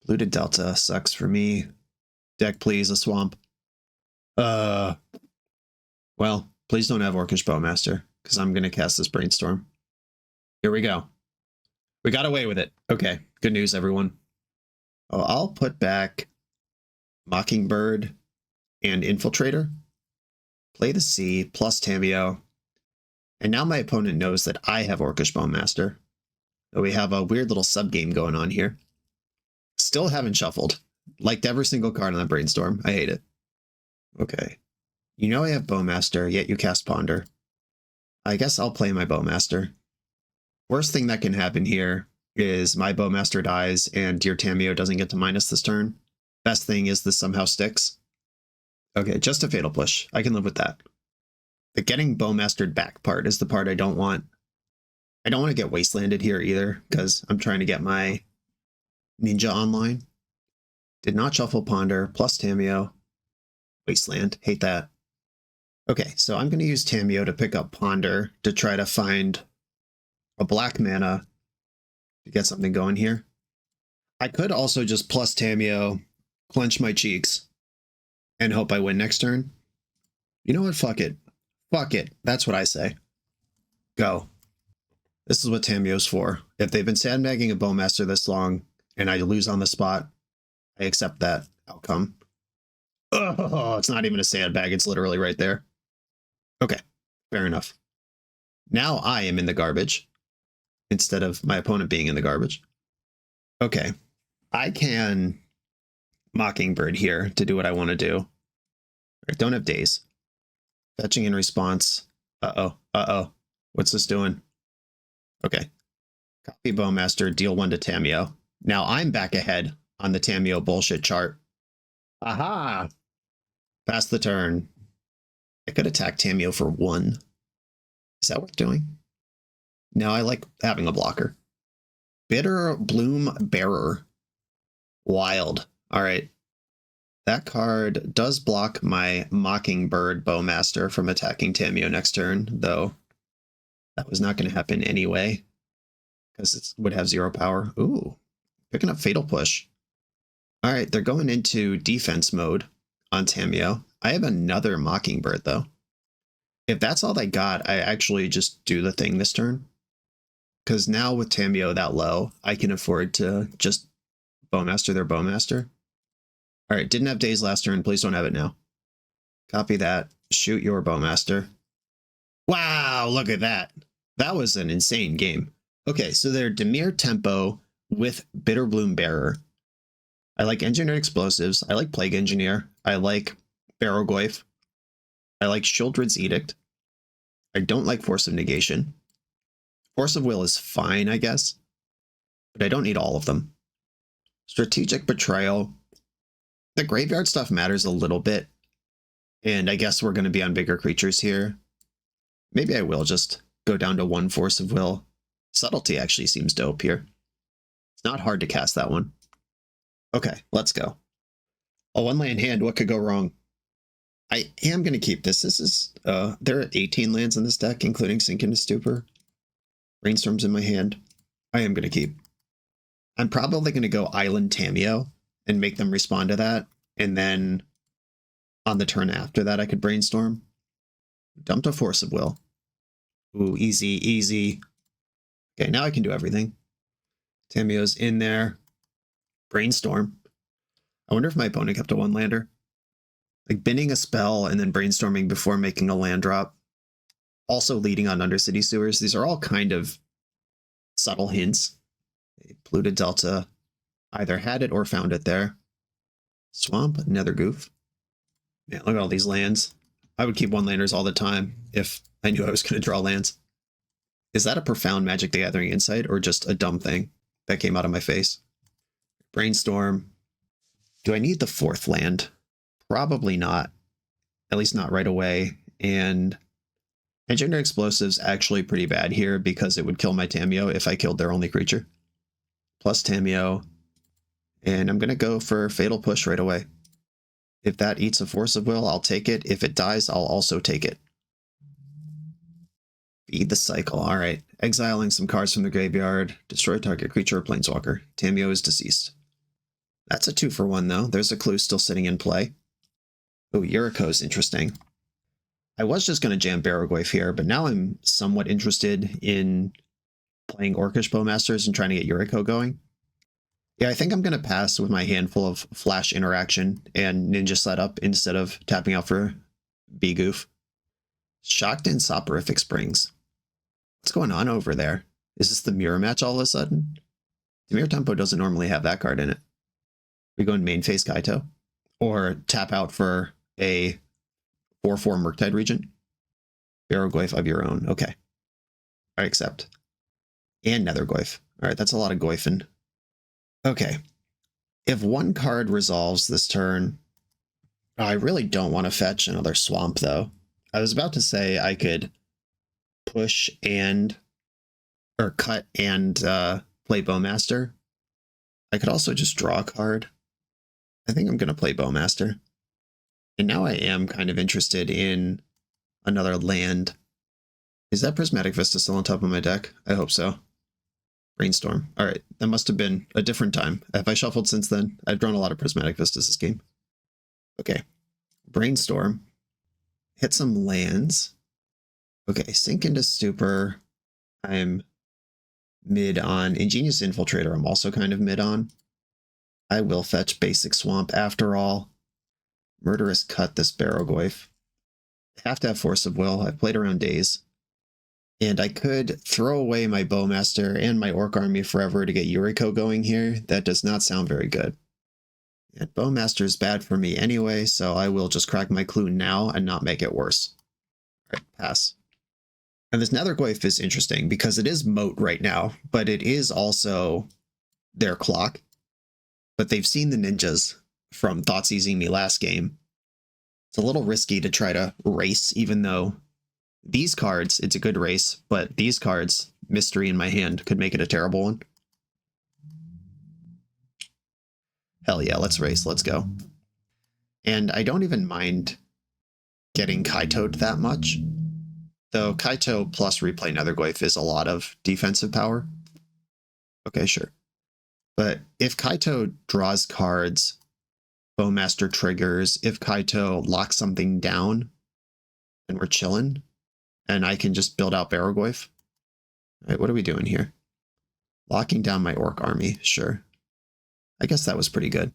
Polluted Delta sucks for me. Deck, please, a swamp. Well, please don't have Orcish Bowmaster, because I'm going to cast this Brainstorm. Here we go. We got away with it. Okay, good news, everyone. Oh, I'll put back Mockingbird and Infiltrator. Play the C plus Tameo. And now my opponent knows that I have Orcish Bowmaster. So we have a weird little sub-game going on here. Still haven't shuffled. Liked every single card on that Brainstorm. I hate it. Okay. You know I have Bowmaster, yet you cast Ponder. I guess I'll play my Bowmaster. Worst thing that can happen here is my Bowmaster dies and your Tameo doesn't get to minus this turn. Best thing is this somehow sticks. Okay, just a Fatal Push. I can live with that. The getting Bowmastered back part is the part I don't want. I don't want to get Wastelanded here either, because I'm trying to get my Ninja online. Did not shuffle Ponder, plus Tameo. Wasteland, hate that. Okay, so I'm going to use Tameo to pick up Ponder to try to find a black mana to get something going here. I could also just plus Tameo, clench my cheeks, and hope I win next turn. You know what? Fuck it. Fuck it. That's what I say. Go. This is what Tameo's for. If they've been sandbagging a Bowmaster this long, and I lose on the spot, I accept that outcome. Oh, it's not even a sandbag. It's literally right there. Okay, fair enough. Now I am in the garbage, instead of my opponent being in the garbage. Okay, I can Mockingbird here to do what I want to do. I don't have days. Fetching in response. Uh-oh. What's this doing? Okay. Copy Bowmaster, deal 1 to Tameo. Now I'm back ahead on the Tameo bullshit chart. Aha! Pass the turn. I could attack Tameo for 1. Is that worth doing? No, I like having a blocker. Bitter Bloom Bearer. Wild. All right. That card does block my Mockingbird Bowmaster from attacking Tameo next turn, though that was not going to happen anyway, because it would have 0 power. Ooh, picking up Fatal Push. All right, they're going into defense mode on Tameo. I have another Mockingbird, though. If that's all they got, I actually just do the thing this turn. Because now with Tameo that low, I can afford to just Bowmaster their Bowmaster. All right, didn't have days last turn. Please don't have it now. Copy that. Shoot your Bowmaster. Wow, look at that. That was an insane game. Okay, so they're Dimir Tempo with Bitter Bloom Bearer. I like Engineered Explosives. I like Plague Engineer. I like Barrowgoyf. I like Shieldred's Edict. I don't like Force of Negation. Force of Will is fine, I guess, but I don't need all of them. Strategic Betrayal. The graveyard stuff matters a little bit, and I guess we're going to be on bigger creatures here. Maybe I will just go down to 1 Force of Will. Subtlety actually seems dope here. It's not hard to cast that one. Okay, let's go. A 1-land hand, what could go wrong? I am going to keep this. This is, there are 18 lands in this deck, including Sink into Stupor. Brainstorm's in my hand. I am going to keep. I'm probably going to go Island Tameo and make them respond to that. And then on the turn after that, I could Brainstorm. Dumped a Force of Will. Ooh, easy. Okay, now I can do everything. Tameo's in there. Brainstorm. I wonder if my opponent kept a 1-lander. Like binning a spell and then brainstorming before making a land drop. Also leading on Undercity Sewers. These are all kind of subtle hints. Polluted Delta either had it or found it there. Swamp, Nether Goof. Man, look at all these lands. I would keep 1-landers all the time if I knew I was going to draw lands. Is that a profound Magic the Gathering insight or just a dumb thing that came out of my face? Brainstorm. Do I need the 4th land? Probably not. At least not right away. And Engineered Explosive's actually pretty bad here because it would kill my Tameo if I killed their only creature. Plus Tameo. And I'm going to go for Fatal Push right away. If that eats a Force of Will, I'll take it. If it dies, I'll also take it. Feed the cycle. All right. Exiling some cards from the graveyard. Destroy target creature or planeswalker. Tamio is deceased. That's a 2-for-1, though. There's a clue still sitting in play. Oh, Yuriko's interesting. I was just going to jam Barrowglyph here, but now I'm somewhat interested in playing Orcish Bowmasters and trying to get Yuriko going. Yeah, I think I'm going to pass with my handful of Flash Interaction and Ninja setup instead of tapping out for B-Goof. Shocked in Soporific Springs. What's going on over there? Is this the mirror match all of a sudden? Dimir Tempo doesn't normally have that card in it. We go in main phase Kaito? Or tap out for a 4/4 Murktide Regent? Barrowglyph of your own. Okay. I accept. And Netherglyph. Alright, that's a lot of Goyfin. Okay. If one card resolves this turn, I really don't want to fetch another Swamp, though. I was about to say I could push and... or cut and play Bowmaster. I could also just draw a card. I think I'm going to play Bowmaster. And now I am kind of interested in another land. Is that Prismatic Vista still on top of my deck? I hope so. Brainstorm. All right, that must have been a different time. Have I shuffled since then? I've drawn a lot of Prismatic Vistas this game. Okay, Brainstorm. Hit some lands. Okay, Sink into Stupor. I'm mid on. Ingenious Infiltrator I'm also kind of mid on. I will fetch Basic Swamp after all. Murderous Cut this Barrowglyph. Have to have Force of Will. I've played around Days. And I could throw away my Bowmaster and my Orc Army forever to get Yuriko going here. That does not sound very good. And Bowmaster is bad for me anyway, so I will just crack my clue now and not make it worse. Alright, pass. And this Netherglyph is interesting because it is Moat right now, but it is also their clock. But they've seen the ninjas from Thoughtseizing me last game. It's a little risky to try to race, even though these cards, it's a good race, but these cards, Mystery in my hand, could make it a terrible one. Hell yeah, let's race, let's go. And I don't even mind getting Kaito'd that much. Though Kaito plus replay Netherglyph is a lot of defensive power. Okay, sure. But if Kaito draws cards, Bowmaster triggers, if Kaito locks something down, and we're chilling, and I can just build out Barrowglyph. Alright, what are we doing here? Locking down my Orc Army, sure. I guess that was pretty good.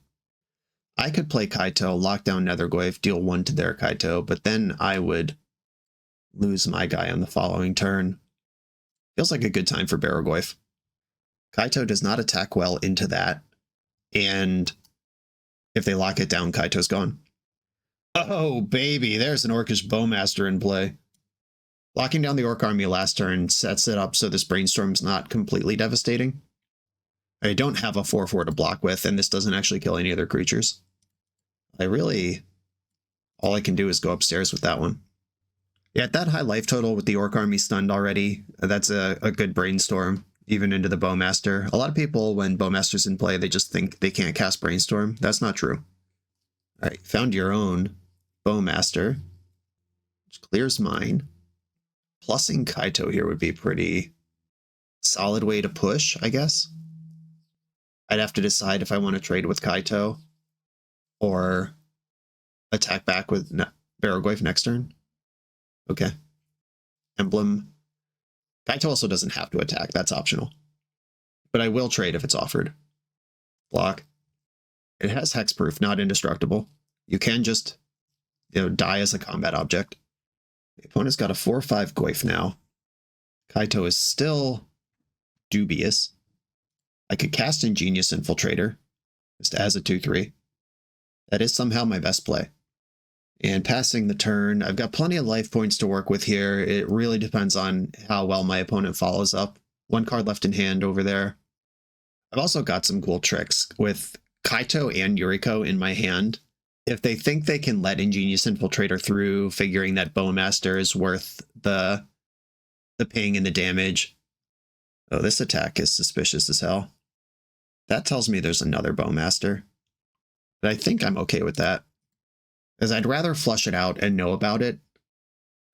I could play Kaito, lock down Netherglyph, deal 1 to their Kaito, but then I would lose my guy on the following turn. Feels like a good time for Barrowglyph. Kaito does not attack well into that, and if they lock it down, Kaito's gone. Oh, baby, there's an Orcish Bowmaster in play. Locking down the Orc Army last turn sets it up so this Brainstorm's not completely devastating. I don't have a 4/4 to block with, and this doesn't actually kill any other creatures. All I can do is go upstairs with that one. Yeah, at that high life total with the Orc Army stunned already, that's a good Brainstorm, even into the Bowmaster. A lot of people, when Bowmaster's in play, they just think they can't cast Brainstorm. That's not true. Alright, found your own Bowmaster, which clears mine. Plussing Kaito here would be a pretty solid way to push, I guess. I'd have to decide if I want to trade with Kaito or attack back with Barrowglyph next turn. Okay. Emblem. Kaito also doesn't have to attack. That's optional. But I will trade if it's offered. Block. It has hexproof, not indestructible. You can just, die as a combat object. The opponent's got a 4/5 Goyf now. Kaito is still dubious. I could cast Ingenious Infiltrator, just as a 2/3. That is somehow my best play. And passing the turn, I've got plenty of life points to work with here. It really depends on how well my opponent follows up. 1 card left in hand over there. I've also got some cool tricks with Kaito and Yuriko in my hand. If they think they can let Ingenious Infiltrator through, figuring that Bowmaster is worth the ping and the damage. Oh, this attack is suspicious as hell. That tells me there's another Bowmaster. But I think I'm okay with that. Because I'd rather flush it out and know about it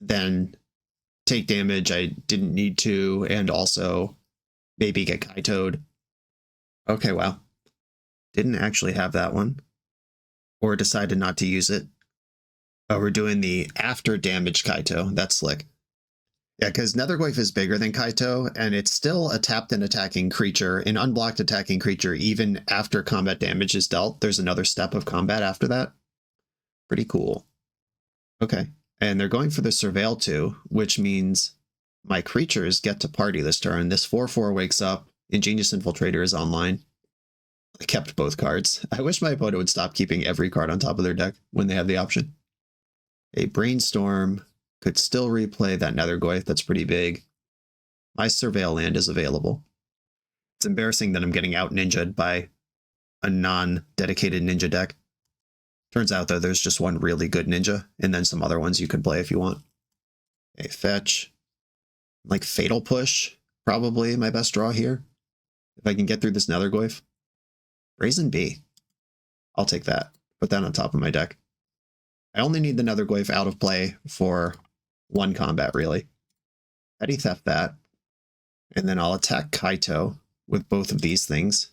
than take damage I didn't need to, and also maybe get Kaito'd. Okay, wow. Didn't actually have that one. Or decided not to use it. Oh, we're doing the after damage Kaito. That's slick. Yeah, because Nethergoyf is bigger than Kaito, and it's still a tapped and attacking creature, an unblocked attacking creature, even after combat damage is dealt. There's another step of combat after that. Pretty cool. Okay, and they're going for the Surveil too, which means my creatures get to party this turn. This 4/4 wakes up. Ingenious Infiltrator is online. I kept both cards. I wish my opponent would stop keeping every card on top of their deck when they have the option. A Brainstorm could still replay that Nethergoyf. That's pretty big. My Surveil land is available. It's embarrassing that I'm getting out ninja'd by a non-dedicated ninja deck. Turns out, though, there's just one really good ninja, and then some other ones you can play if you want. A fetch. Like Fatal Push, probably my best draw here. If I can get through this Nethergoyf. Brazen Bee. I'll take that. Put that on top of my deck. I only need the Nethergoyf out of play for one combat, really. Petty Theft that. And then I'll attack Kaito with both of these things.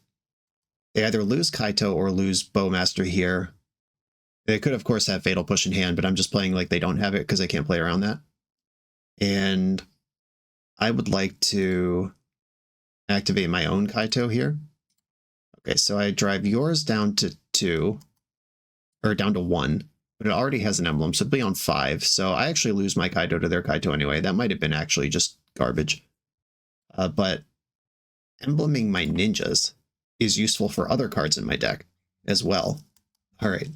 They either lose Kaito or lose Bowmaster here. They could, of course, have Fatal Push in hand, but I'm just playing like they don't have it because I can't play around that. And I would like to activate my own Kaito here. Okay, so I drive yours down to 2, or down to 1, but it already has an emblem, so it'll be on 5. So I actually lose my Kaito to their Kaito anyway. That might have been actually just garbage. But embleming my ninjas is useful for other cards in my deck as well. All right.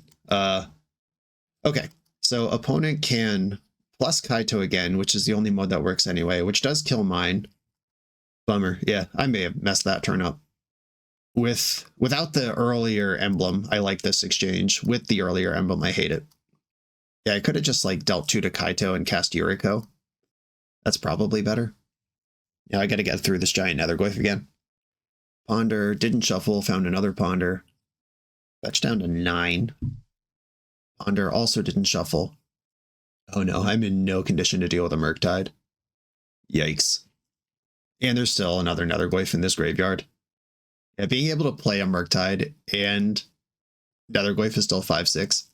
Okay, so opponent can plus Kaito again, which is the only mode that works anyway, which does kill mine. Bummer. Yeah, I may have messed that turn up. Without the earlier emblem, I like this exchange. With the earlier emblem, I hate it. Yeah, I could have just like dealt 2 to Kaito and cast Yuriko. That's probably better. Yeah, I gotta get through this giant Nethergoyf again. Ponder, didn't shuffle, found another Ponder. Fetch down to 9. Ponder also didn't shuffle. Oh no, I'm in no condition to deal with a Murktide. Yikes. And there's still another Nethergoyf in this graveyard. Yeah, being able to play a Murktide and Nethergoyf is still 5/6.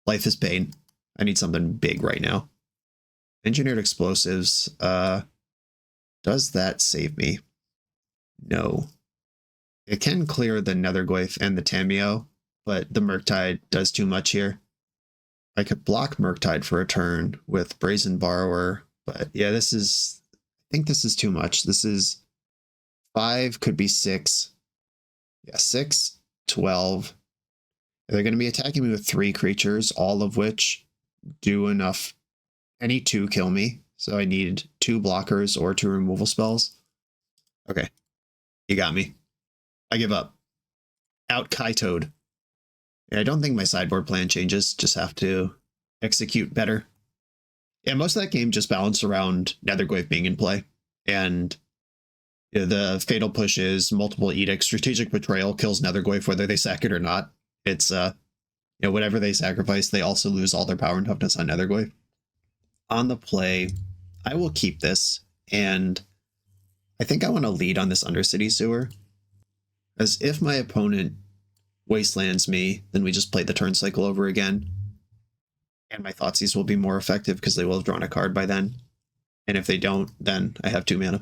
Life is pain. I need something big right now. Engineered Explosives. Does that save me? No. It can clear the Nethergoyf and the Tameo, but the Murktide does too much here. I could block Murktide for a turn with Brazen Borrower, but yeah, I think this is too much. This is 5, could be 6. Yeah, 6, 12. They're going to be attacking me with 3 creatures, all of which do enough. Any 2 kill me, so I need 2 blockers or 2 removal spells. Okay, you got me. I give up. Out Kaito'd. Yeah, I don't think my sideboard plan changes, just have to execute better. Yeah, most of that game just balanced around Nethergoyf being in play, and the Fatal Push is multiple edicts. Strategic Betrayal kills Nethergoyf whether they sack it or not. It's whatever they sacrifice, they also lose all their power and toughness on Nethergoyf. On the play, I will keep this, and I think I want to lead on this Undercity Sewer. As if my opponent wastelands me, then we just play the turn cycle over again. And my Thoughtseize will be more effective because they will have drawn a card by then. And if they don't, then I have 2 mana.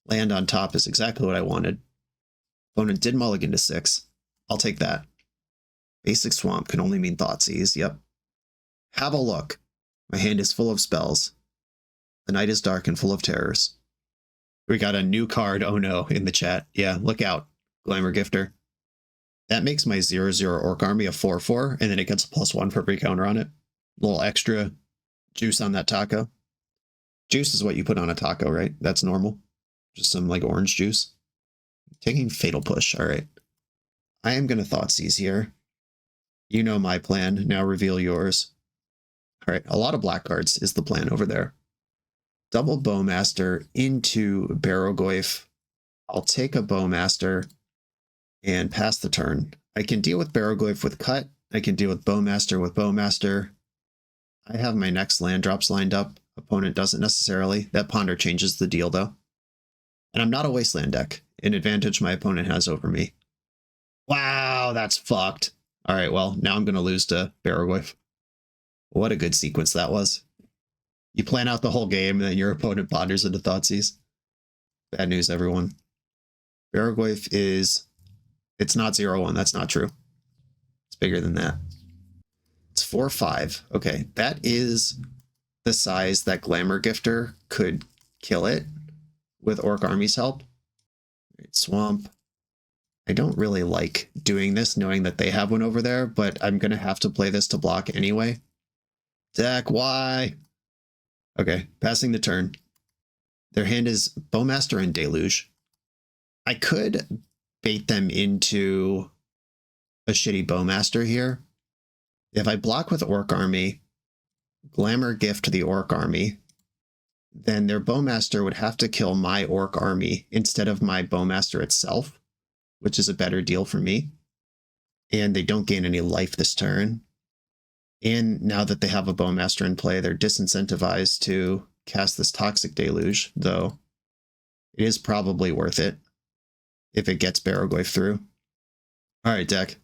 Land on top is exactly what I wanted. Opponent did mulligan to 6. I'll take that. Basic Swamp can only mean Thoughtseize, yep. Have a look. My hand is full of spells. The night is dark and full of terrors. We got a new card, oh no, in the chat. Yeah, look out. Glamour Gifter. That makes my 0/0 Orc Army a 4/4, and then it gets a +1 for every counter on it. A little extra juice on that taco. Juice is what you put on a taco, right? That's normal. Just some like orange juice. Taking Fatal Push, alright. I am going to Thoughtseize here. You know my plan, now reveal yours. Alright, a lot of black cards is the plan over there. Double Bowmaster into Barrowgoyf. I'll take a Bowmaster and pass the turn. I can deal with Barrowgoyf with Cut. I can deal with Bowmaster with Bowmaster. I have my next land drops lined up. Opponent doesn't necessarily. That Ponder changes the deal, though. And I'm not a Wasteland deck. An advantage my opponent has over me. Wow, that's fucked. All right, well, now I'm going to lose to Barrowglyph. What a good sequence that was. You plan out the whole game, and then your opponent ponders into Thoughtseize. Bad news, everyone. Barrowglyph is... It's not 0-1. That's not true. It's bigger than that. It's 4-5. Okay, that is the size that Glamour Gifter could kill it with Orc Army's help. Right, Swamp. I don't really like doing this, knowing that they have one over there, but I'm going to have to play this to block anyway. Deck, why? Okay, passing the turn. Their hand is Bowmaster and Deluge. I could bait them into a shitty Bowmaster here. If I block with Orc Army, Glamour Gift the Orc Army, then their Bowmaster would have to kill my Orc Army instead of my Bowmaster itself, which is a better deal for me. And they don't gain any life this turn. And now that they have a Bowmaster in play, they're disincentivized to cast this Toxic Deluge, though it is probably worth it if it gets Barrowglyph through. All right, deck.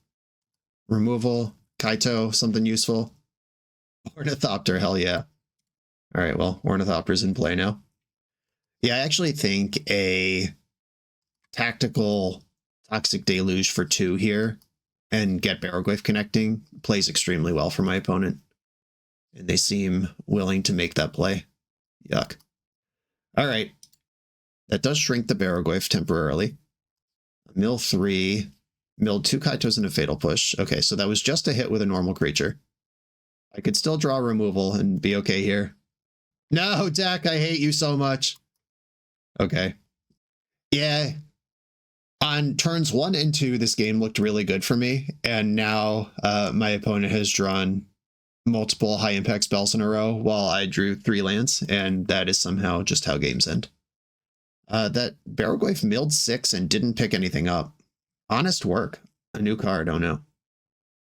Removal, Kaito, something useful. Ornithopter, hell yeah. All right, well, Ornithopter's in play now. Yeah, I actually think a tactical Toxic Deluge for 2 here and get Barrowglyph connecting plays extremely well for my opponent. And they seem willing to make that play. Yuck. All right. That does shrink the Barrowglyph temporarily. Mill 3. Milled 2 Kaitos and a Fatal Push. Okay, so that was just a hit with a normal creature. I could still draw removal and be okay here. No, deck, I hate you so much. Okay. Yeah. On turns 1 and 2, this game looked really good for me, and now my opponent has drawn multiple high-impact spells in a row while I drew 3 lands, and that is somehow just how games end. That Barrowglyph milled 6 and didn't pick anything up. Honest work. A new card, oh no.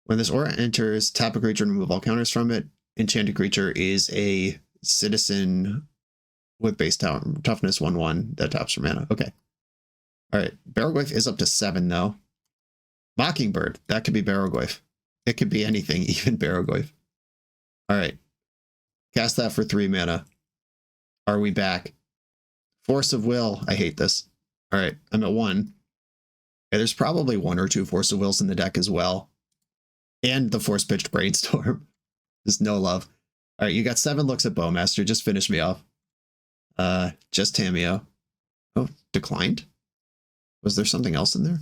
When this aura enters, tap a creature and remove all counters from it. Enchanted creature is a citizen with base toughness 1/1 that taps for mana. Okay. Alright, Barrowglyph is up to 7 though. Mockingbird, that could be Barrowglyph. It could be anything, even Barrowglyph. Alright. Cast that for 3 mana. Are we back? Force of Will. I hate this. Alright, I'm at 1. Yeah, there's probably 1 or 2 Force of Wills in the deck as well. And the Force Pitched Brainstorm. There's no love. Alright, you got 7 looks at Bowmaster. Just finish me off. Just Tameo. Oh, declined? Was there something else in there?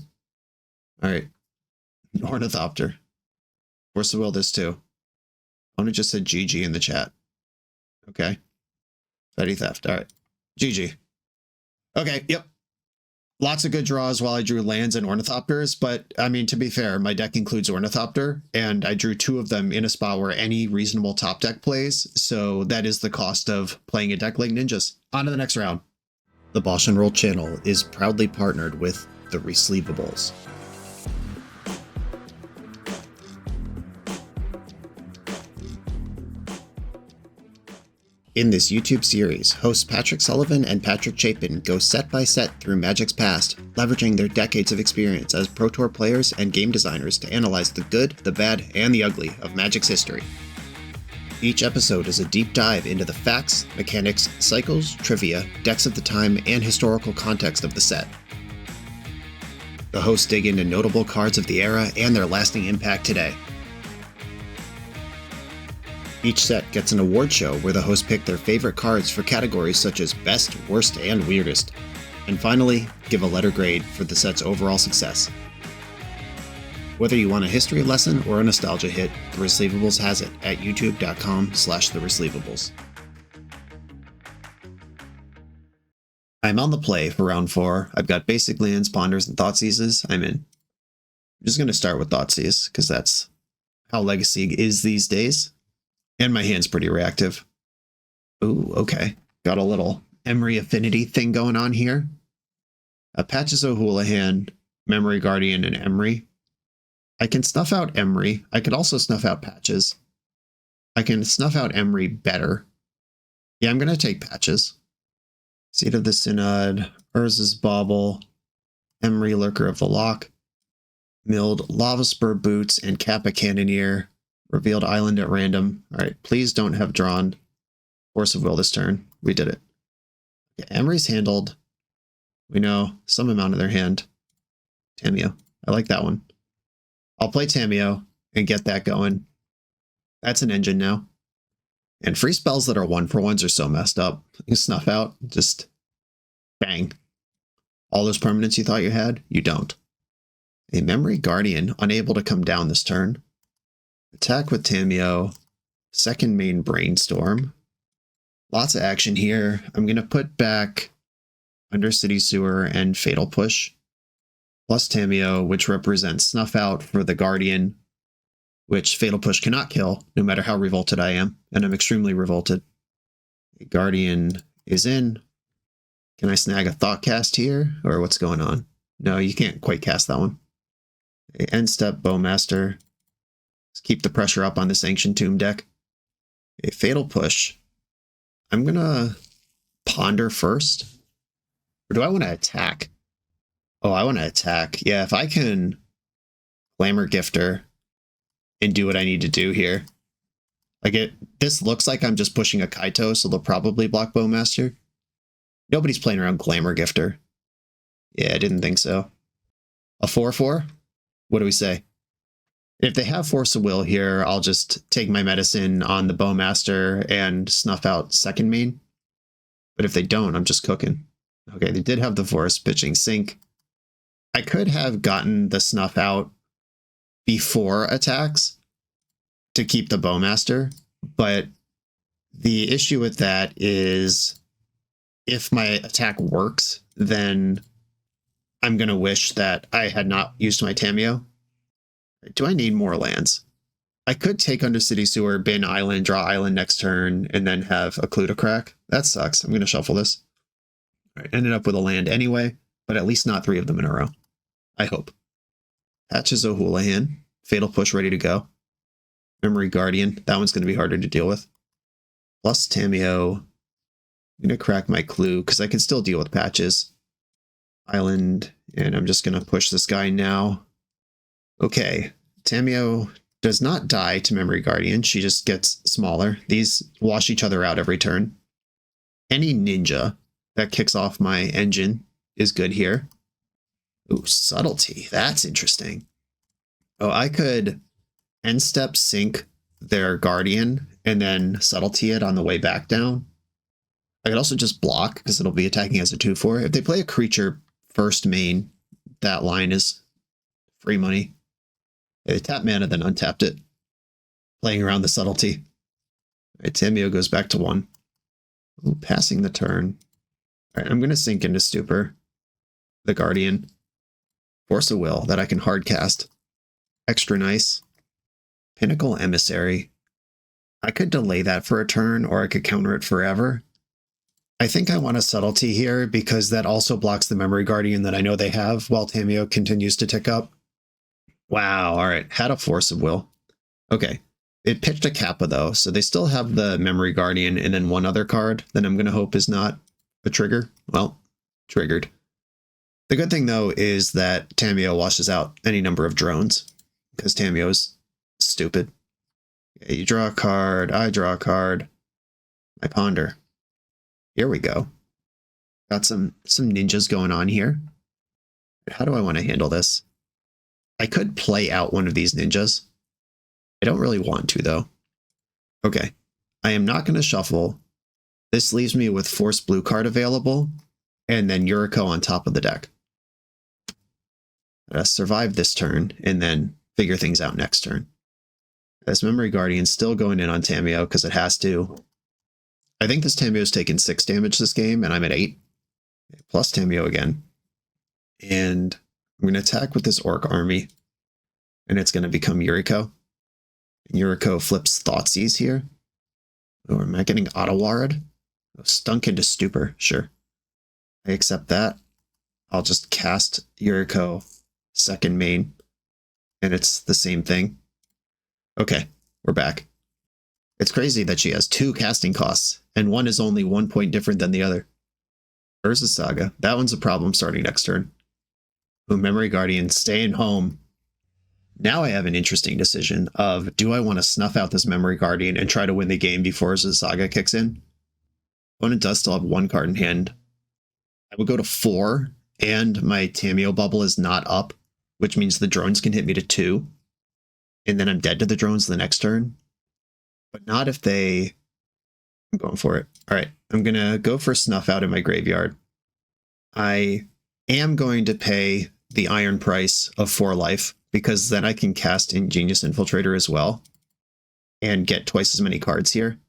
Alright. Ornithopter. Force of Will this too. Opponent just said GG in the chat. Okay. Petty Theft. Alright. GG. Okay, yep. Lots of good draws while I drew lands and Ornithopters, but, I mean, to be fair, my deck includes Ornithopter, and I drew 2 of them in a spot where any reasonable top deck plays, so that is the cost of playing a deck like Ninjas. On to the next round. The BoshNRoll channel is proudly partnered with The Resleevables. In this YouTube series, hosts Patrick Sullivan and Patrick Chapin go set by set through Magic's past, leveraging their decades of experience as Pro Tour players and game designers to analyze the good, the bad, and the ugly of Magic's history. Each episode is a deep dive into the facts, mechanics, cycles, trivia, decks of the time, and historical context of the set. The hosts dig into notable cards of the era and their lasting impact today. Each set gets an award show where the hosts pick their favorite cards for categories such as Best, Worst, and Weirdest. And finally, give a letter grade for the set's overall success. Whether you want a history lesson or a nostalgia hit, The Resleevables has it at youtube.com/TheResleevables. I'm on the play for round 4. I've got basic lands, ponders, and Thoughtseizes. I'm in. I'm just going to start with Thoughtseize, because that's how Legacy is these days. And my hand's pretty reactive. Ooh, okay. Got a little Emery affinity thing going on here. Patches O'Houlihan, Memory Guardian, and Emery. I can snuff out Emery. I could also snuff out Patches. I can snuff out Emery better. Yeah, I'm going to take patches. Seed of the Synod, Urza's Bauble, Emery Lurker of the Loch, milled Lava Spur Boots and Kappa Cannoneer, revealed Island at random. All right, please don't have drawn Force of Will this turn. We did it. Okay, Emery's handled. We know some amount of their hand. Tamiyo. I like that one. I'll play Tamiyo and get that going. That's an engine now. And free spells that are 1-for-1s are so messed up. You snuff out, just bang. All those permanents you thought you had, you don't. A Memory Guardian, unable to come down this turn. Attack with Tamiyo. Second main Brainstorm. Lots of action here. I'm going to put back Undercity Sewer and Fatal Push. Plus Tamiyo, which represents Snuff Out for the Guardian, which Fatal Push cannot kill, no matter how revolted I am. And I'm extremely revolted. A Guardian is in. Can I snag a Thought Cast here? Or what's going on? No, you can't quite cast that one. A End Step Bowmaster. Let's keep the pressure up on this Ancient Tomb deck. A Fatal Push. I'm going to ponder first. Or do I want to attack? Oh, I want to attack. Yeah, if I can Glamour Gifter and do what I need to do here. Like this looks like I'm just pushing a Kaito, so they'll probably block Bowmaster. Nobody's playing around Glamour Gifter. Yeah, I didn't think so. A 4/4? What do we say? If they have Force of Will here, I'll just take my medicine on the Bowmaster and snuff out second main. But if they don't, I'm just cooking. Okay, they did have the Forest pitching Sync. I could have gotten the snuff out before attacks to keep the Bowmaster, but the issue with that is if my attack works, then I'm going to wish that I had not used my Tamiyo. Do I need more lands? I could take Undercity Sewer, bin Island, draw Island next turn, and then have a Clue to crack. That sucks. I'm going to shuffle this. All right, ended up with a land anyway, but at least not 3 of them in a row. I hope. Patches O'Houlihan. Fatal Push ready to go. Memory Guardian. That one's going to be harder to deal with. Plus Tamiyo. I'm going to crack my Clue because I can still deal with Patches. Island. And I'm just going to push this guy now. Okay. Tamiyo does not die to Memory Guardian. She just gets smaller. These wash each other out every turn. Any ninja that kicks off my engine is good here. Ooh, Subtlety. That's interesting. Oh, I could end step sync their Guardian and then Subtlety it on the way back down. I could also just block because it'll be attacking as a 2/4. If they play a creature first main, that line is free money. They tap mana, then untapped it. Playing around the Subtlety. All right, Tamiyo goes back to 1. Ooh, passing the turn. All right, I'm going to sink into Stupor. The Guardian. Force of Will that I can hard cast. Extra nice. Pinnacle Emissary. I could delay that for a turn, or I could counter it forever. I think I want a Subtlety here because that also blocks the Memory Guardian that I know they have while Tamiyo continues to tick up. Wow, all right. Had a Force of Will. Okay. It pitched a Kappa, though, so they still have the Memory Guardian and then one other card that I'm going to hope is not a trigger. Well, triggered. The good thing, though, is that Tamiyo washes out any number of drones, because Tamiyo's stupid. Okay, you draw a card, I draw a card, I ponder. Here we go. Got some ninjas going on here. How do I want to handle this? I could play out one of these ninjas. I don't really want to, though. Okay, I am not going to shuffle. This leaves me with Force Blue card available, and then Yuriko on top of the deck. Survive this turn, and then figure things out next turn. This Memory Guardian's still going in on Tamiyo because it has to. I think this Tamiyo's taken 6 damage this game, and I'm at 8. Plus Tamiyo again. And I'm going to attack with this Orc army, and it's going to become Yuriko. And Yuriko flips Thoughtseize here. Oh, am I getting Auto-Warred? Oh, stunk into Stupor, sure. I accept that. I'll just cast Yuriko second main, and it's the same thing. Okay, we're back. It's crazy that she has 2 casting costs, and one is only 1 point different than the other. Urza Saga. That one's a problem starting next turn. Ooh, Memory Guardian staying home. Now I have an interesting decision of, do I want to snuff out this Memory Guardian and try to win the game before Urza Saga kicks in? Opponent does still have 1 card in hand. I would go to 4, and my Tamiyo bubble is not up, which means the drones can hit me to 2. And then I'm dead to the drones the next turn. But not if they... I'm going for it. All right, I'm going to go for Snuff Out in my graveyard. I am going to pay the iron price of 4 life, because then I can cast Ingenious Infiltrator as well and get twice as many cards here.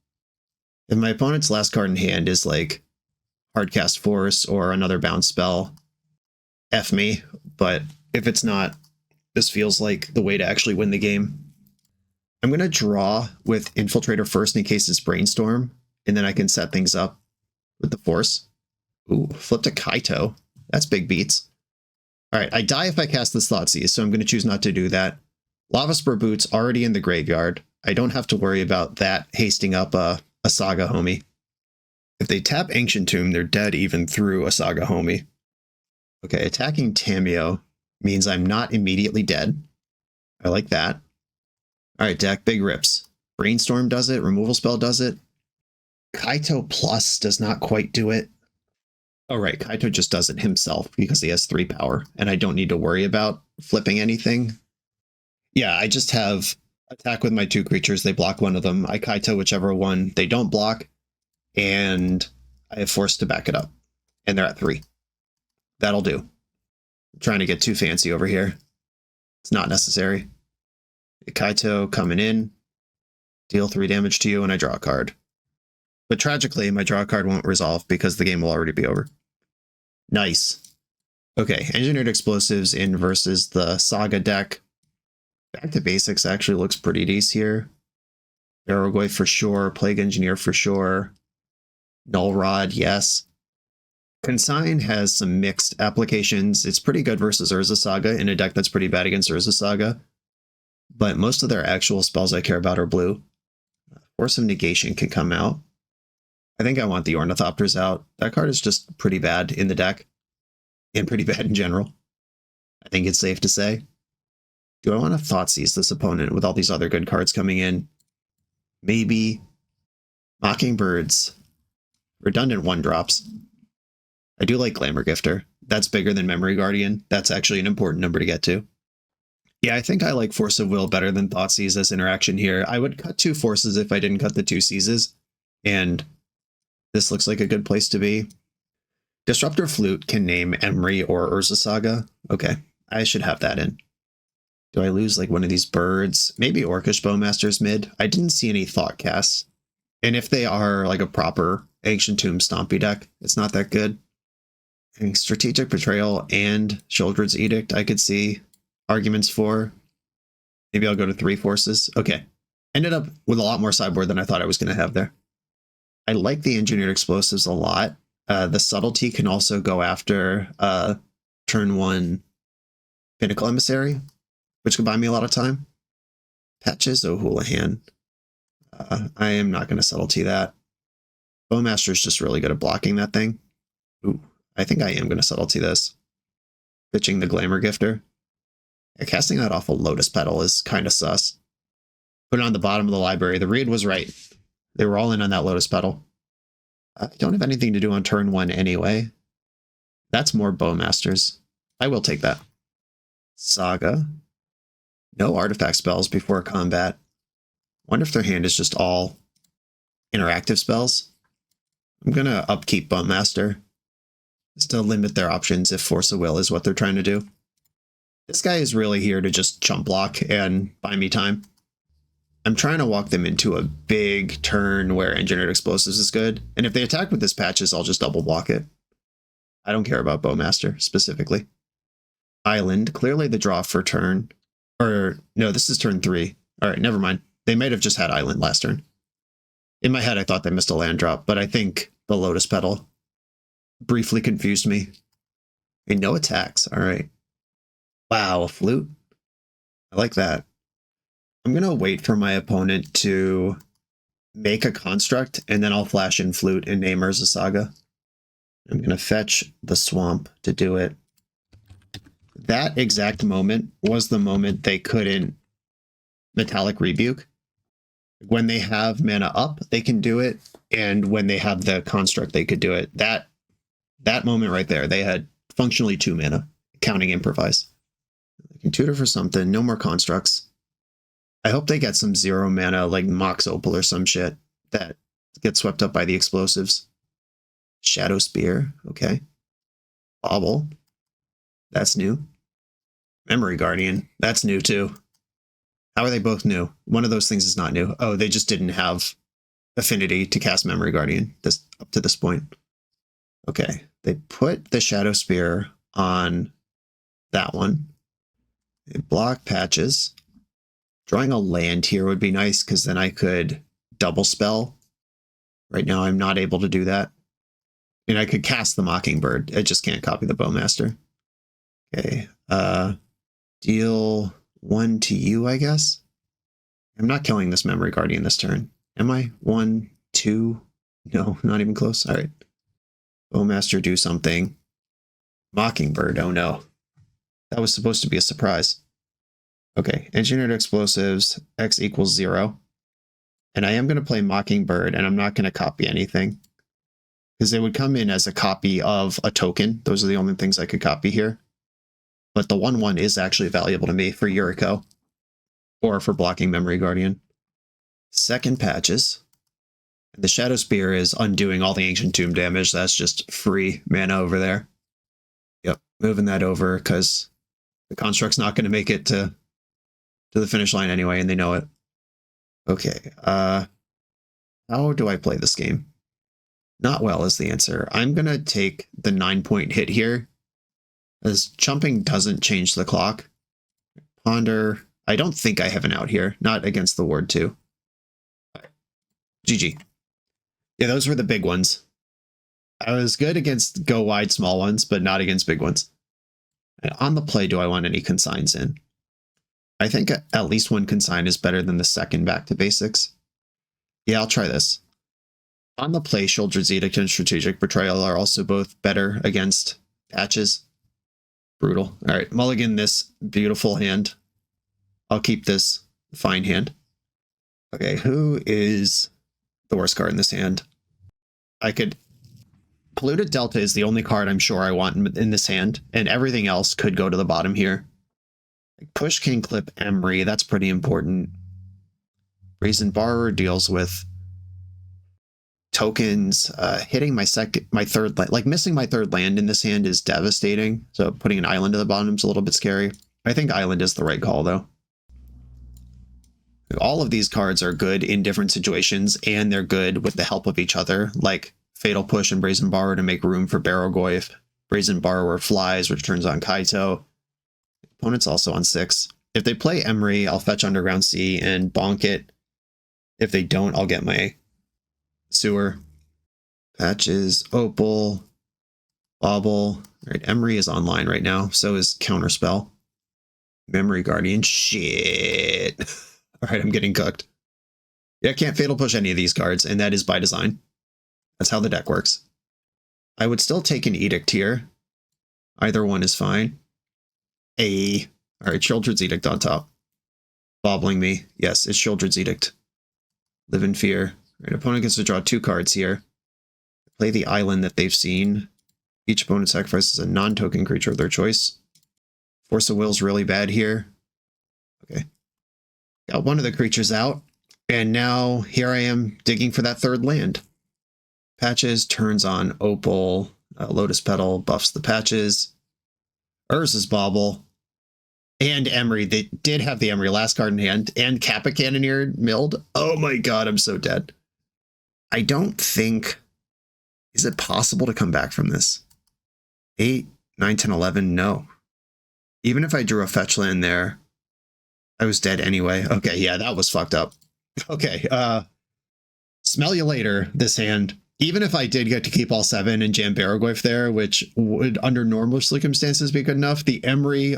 If my opponent's last card in hand is like Hardcast Force or another bounce spell, F me. But if it's not, this feels like the way to actually win the game. I'm going to draw with Infiltrator first in case it's Brainstorm, and then I can set things up with the Force. Ooh, flip to Kaito. That's big beats. All right, I die if I cast this Thoughtseize, so I'm going to choose not to do that. Lava Spur Boots already in the graveyard. I don't have to worry about that hasting up a Saga homie. If they tap Ancient Tomb, they're dead even through a Saga homie. Okay, attacking Tamiyo means I'm not immediately dead. I like that. All right, deck, big rips. Brainstorm does it. Removal Spell does it. Kaito Plus does not quite do it. Oh, right, Kaito just does it himself because he has 3 power, and I don't need to worry about flipping anything. Yeah, I just have attack with my 2 creatures. They block one of them. I Kaito whichever one they don't block, and I have Force to back it up. And they're at 3. That'll do. I'm trying to get too fancy over here. It's not necessary. Kaito coming in, deal 3 damage to you, and I draw a card. But tragically, my draw card won't resolve because the game will already be over. Nice. Okay, Engineered Explosives in versus the Saga deck. Back to basics actually looks pretty decent here. Arrowgoy for sure, Plague Engineer for sure. Null Rod, yes. Consign has some mixed applications. It's pretty good versus Urza Saga in a deck that's pretty bad against Urza Saga. But most of their actual spells I care about are blue. Force of Negation can come out. I think I want the Ornithopters out. That card is just pretty bad in the deck. And pretty bad in general. I think it's safe to say. Do I want to Thoughtseize this opponent with all these other good cards coming in? Maybe. Mockingbirds. Redundant 1-drops. I do like Glamour Gifter. That's bigger than Memory Guardian. That's actually an important number to get to. Yeah, I think I like Force of Will better than Thoughtseize as interaction here. I would cut 2 Forces if I didn't cut the 2 Seizes. And this looks like a good place to be. Disruptor Flute can name Emry or Urza Saga. Okay, I should have that in. Do I lose like one of these birds? Maybe Orcish Bowmaster's mid. I didn't see any Thought casts. And if they are like a proper Ancient Tomb Stompy deck, it's not that good. And Strategic Betrayal and Sheoldred's Edict, I could see arguments for. Maybe I'll go to 3 Forces. Okay. Ended up with a lot more sideboard than I thought I was going to have there. I like the Engineered Explosives a lot. The Subtlety can also go after turn 1 Pinnacle Emissary, which could buy me a lot of time. Patches O'Houlihan. I am not going to Subtlety that. Bowmaster is just really good at blocking that thing. Ooh, I think I am going to Subtlety this. Pitching the Glamour Gifter. Yeah, casting that off a Lotus Petal is kind of sus. Put it on the bottom of the library. The read was right. They were all in on that Lotus Petal. I don't have anything to do on turn 1 anyway. That's more Bowmasters. I will take that. Saga. No artifact spells before combat. Wonder if their hand is just all interactive spells. I'm going to upkeep Bowmaster. Just to limit their options if Force of Will is what they're trying to do. This guy is really here to just chump block and buy me time. I'm trying to walk them into a big turn where Engineered Explosives is good. And if they attack with this Patches, I'll just double block it. I don't care about Bowmaster specifically. Island, clearly the draw for turn. Or, no, this is turn 3. All right, never mind. They might have just had Island last turn. In my head, I thought they missed a land drop, but I think the Lotus Petal briefly confused me. And no attacks. All right. Wow, a Flute. I like that. I'm going to wait for my opponent to make a construct, and then I'll flash in Flute and name Urza Saga. I'm going to fetch the swamp to do it. That exact moment was the moment they couldn't Metallic Rebuke. When they have mana up, they can do it, and when they have the construct, they could do it. That moment right there, they had functionally 2 mana, counting improvise. They can tutor for something, no more constructs. I hope they get some 0 mana, like Mox Opal or some shit, that gets swept up by the explosives. Shadow Spear, okay. Bobble, that's new. Memory Guardian, that's new too. How are they both new? One of those things is not new. Oh, they just didn't have affinity to cast Memory Guardian up to this point. Okay, they put the Shadow Spear on that one. They block Patches. Drawing a land here would be nice, because then I could double spell. Right now I'm not able to do that. And I could cast the Mockingbird. I just can't copy the Bowmaster. Okay, deal 1 to you, I guess? I'm not killing this Memory Guardian this turn. Am I? 1, 2? No, not even close. All right. Bowmaster, do something. Mockingbird, oh no. That was supposed to be a surprise. Okay, engineered explosives, X equals 0. And I am going to play Mockingbird, and I'm not going to copy anything, because they would come in as a copy of a token. Those are the only things I could copy here. But the 1/1 is actually valuable to me for Yuriko, or for blocking Memory Guardian. Second Patches. And the Shadow Spear is undoing all the Ancient Tomb damage. That's just free mana over there. Yep, moving that over, because the construct's not going to make it to the finish line anyway, and they know it. Okay, how do I play this game? Not well is the answer. I'm going to take the 9-point hit here, as jumping doesn't change the clock. Ponder. I don't think I have an out here. Not against the Ward 2. GG. Yeah, those were the big ones. I was good against go wide small ones, but not against big ones. And on the play, do I want any consigns in? I think at least one consign is better than the second back to basics. Yeah, I'll try this. On the play, Sheoldred's Edict and Strategic Betrayal are also both better against Patches. Brutal. All right, mulligan this beautiful hand. I'll keep this fine hand. Okay, who is the worst card in this hand? I could... Polluted Delta is the only card I'm sure I want in this hand, and everything else could go to the bottom here. Push King Clip Emery, that's pretty important. Brazen Borrower deals with tokens. Hitting my third land, like missing my third land in this hand is devastating. So putting an island at the bottom is a little bit scary. I think island is the right call though. All of these cards are good in different situations, and they're good with the help of each other, like Fatal Push and Brazen Borrower to make room for Barrogoyf. Brazen Borrower flies, which turns on Kaito. Opponent's also on 6. If they play Emery, I'll fetch Underground Sea and bonk it. If they don't, I'll get my Sewer. Patches, Opal, Bobble. All right, Emery is online right now. So is Counterspell. Memory Guardian. Shit. All right, I'm getting cooked. Yeah, I can't Fatal Push any of these cards, and that is by design. That's how the deck works. I would still take an Edict here. Either one is fine. All right, Sheoldred's Edict on top. Bobbling me. Yes, it's Sheoldred's Edict. Live in Fear. All right, opponent gets to draw 2 cards here. Play the island that they've seen. Each opponent sacrifices a non-token creature of their choice. Force of Will's really bad here. Okay. Got one of the creatures out. And now here I am digging for that third land. Patches turns on Opal. Lotus Petal buffs the Patches. Urza's Bobble. And Emery. They did have the Emery last card in hand. And Kappa Cannoneer milled. Oh my god, I'm so dead. I don't think... Is it possible to come back from this? 8, 9, 10, 11? No. Even if I drew a fetch land there, I was dead anyway. Okay, yeah, that was fucked up. Okay, smell you later, this hand. Even if I did get to keep all 7 and jam Barrogoyf there, which would under normal circumstances be good enough, the Emery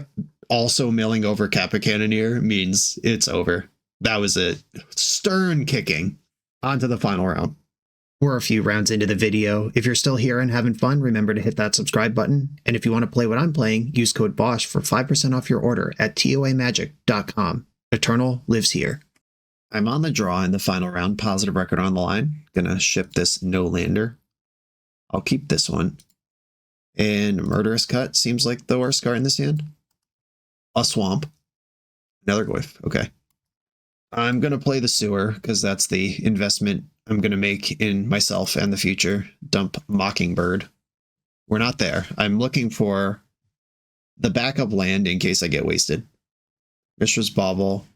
also milling over Kappa Cannoneer means it's over. That was a stern kicking. On to the final round. We're a few rounds into the video. If you're still here and having fun, remember to hit that subscribe button. And if you want to play what I'm playing, use code BOSH for 5% off your order at toamagic.com. Eternal lives here. I'm on the draw in the final round. Positive record on the line. Gonna ship this no lander. I'll keep this one. And Murderous Cut seems like the worst card in this hand. A Swamp. Another Glyph. Okay. I'm going to play the Sewer because that's the investment I'm going to make in myself and the future. Dump Mockingbird. We're not there. I'm looking for the backup land in case I get wasted. Mishra's Bauble.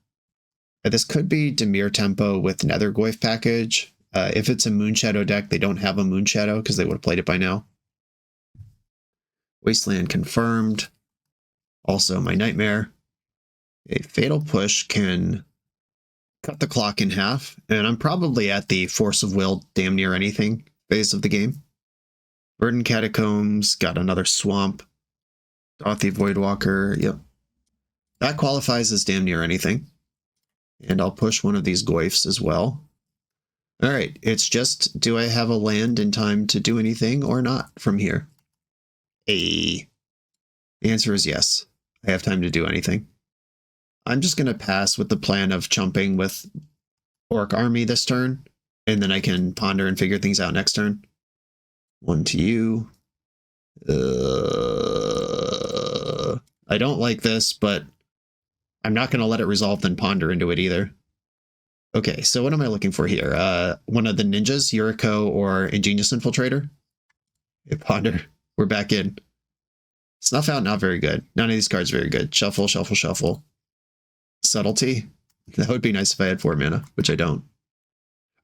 This could be Dimir Tempo with Netherglyph package. If it's a Moonshadow deck, they don't have a Moonshadow because they would have played it by now. Wasteland confirmed. Also my Nightmare. A Fatal Push can cut the clock in half, and I'm probably at the Force of Will damn near anything phase of the game. Verdant Catacombs, got another Swamp. Dothy Voidwalker, yep. That qualifies as damn near anything. And I'll push one of these Glyphs as well. Alright, it's just, do I have a land in time to do anything or not from here? The answer is yes. I have time to do anything. I'm just going to pass with the plan of chumping with Orc Army this turn, and then I can ponder and figure things out next turn. One to you. I don't like this, but I'm not going to let it resolve then ponder into it either. Okay, so what am I looking for here? One of the ninjas, Yuriko or Ingenious Infiltrator? Okay, ponder. We're back in. Snuff Out, not very good. None of these cards very good. Shuffle, shuffle, shuffle. Subtlety. That would be nice if I had 4 mana, which I don't.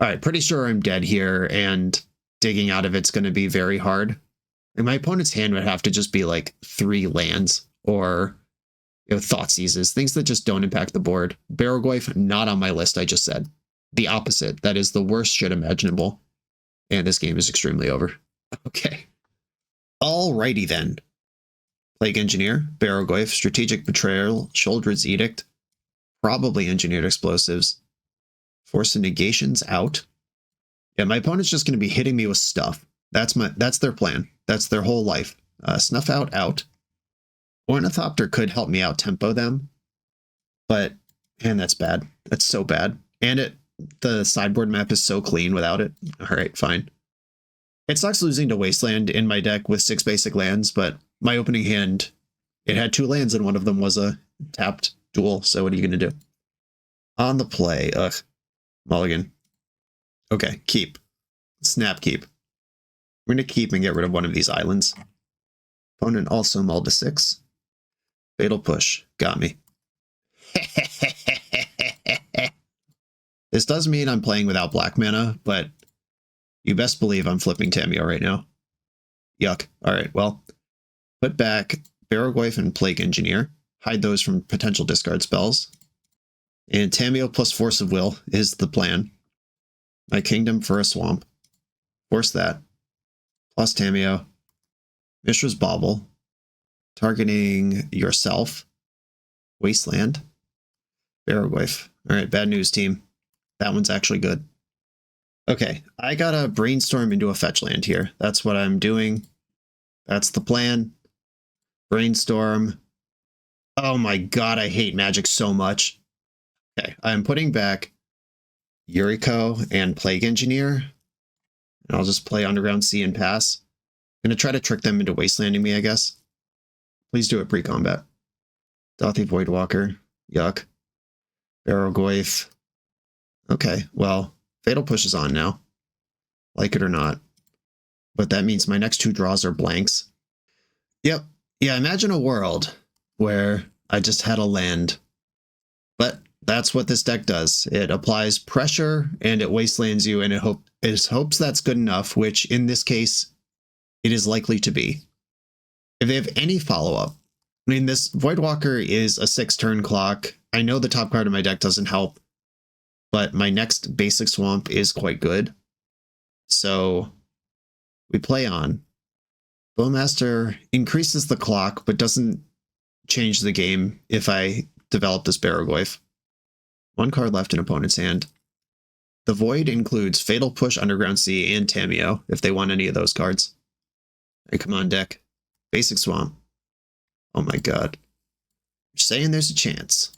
Alright, pretty sure I'm dead here, and digging out of it's going to be very hard. And my opponent's hand would have to just be like 3 lands, or Thoughtseizes, things that just don't impact the board. Barrowglyph, not on my list, I just said. The opposite. That is the worst shit imaginable. And this game is extremely over. Okay. Alrighty then. Plague Engineer, Barrowglyph, Strategic Betrayal, Sheoldred's Edict, probably Engineered Explosives, Force of Negations out. Yeah, my opponent's just going to be hitting me with stuff. That's their plan. That's their whole life. Snuff out. Ornithopter could help me out tempo them, but man, that's bad. That's so bad. And the sideboard map is so clean without it. All right, fine. It sucks losing to Wasteland in my deck with 6 basic lands, but my opening hand, it had 2 lands and one of them was a tapped duel. So what are you going to do? On the play, mulligan. Okay, keep. Snap keep. We're going to keep and get rid of one of these islands. Opponent also mulled to 6. Fatal Push. Got me. This does mean I'm playing without black mana, but you best believe I'm flipping Tamiyo right now. Yuck. Alright, well, put back Barrowglyph and Plague Engineer. Hide those from potential discard spells. And Tamiyo plus Force of Will is the plan. My Kingdom for a Swamp. Force that. Plus Tamiyo. Mishra's Bauble. Targeting yourself. Wasteland. Barrowglyph. Alright, bad news, team. That one's actually good. Okay, I gotta brainstorm into a fetch land here. That's what I'm doing. That's the plan. Brainstorm. Oh my god, I hate Magic so much. Okay, I'm putting back Yuriko and Plague Engineer. And I'll just play Underground Sea and pass. I'm gonna try to trick them into wastelanding me, I guess. Please do it pre-combat. Dothy Voidwalker. Yuck. Barrowglyph. Okay, well, Fatal Push is on now. Like it or not. But that means my next 2 draws are blanks. Yep. Yeah, imagine a world where I just had a land. But that's what this deck does. It applies pressure and it wastelands you, and it hopes that's good enough, which in this case, it is likely to be. If they have any follow-up, I mean, this Voidwalker is a 6-turn clock. I know the top card of my deck doesn't help, but my next basic swamp is quite good. So we play on. Bowmaster increases the clock, but doesn't change the game if I develop this Barrowglyph. 1 card left in opponent's hand. The Void includes Fatal Push, Underground Sea, and Tamiyo, if they want any of those cards. Hey, come on, deck. Basic Swamp. Oh my god. You're saying there's a chance.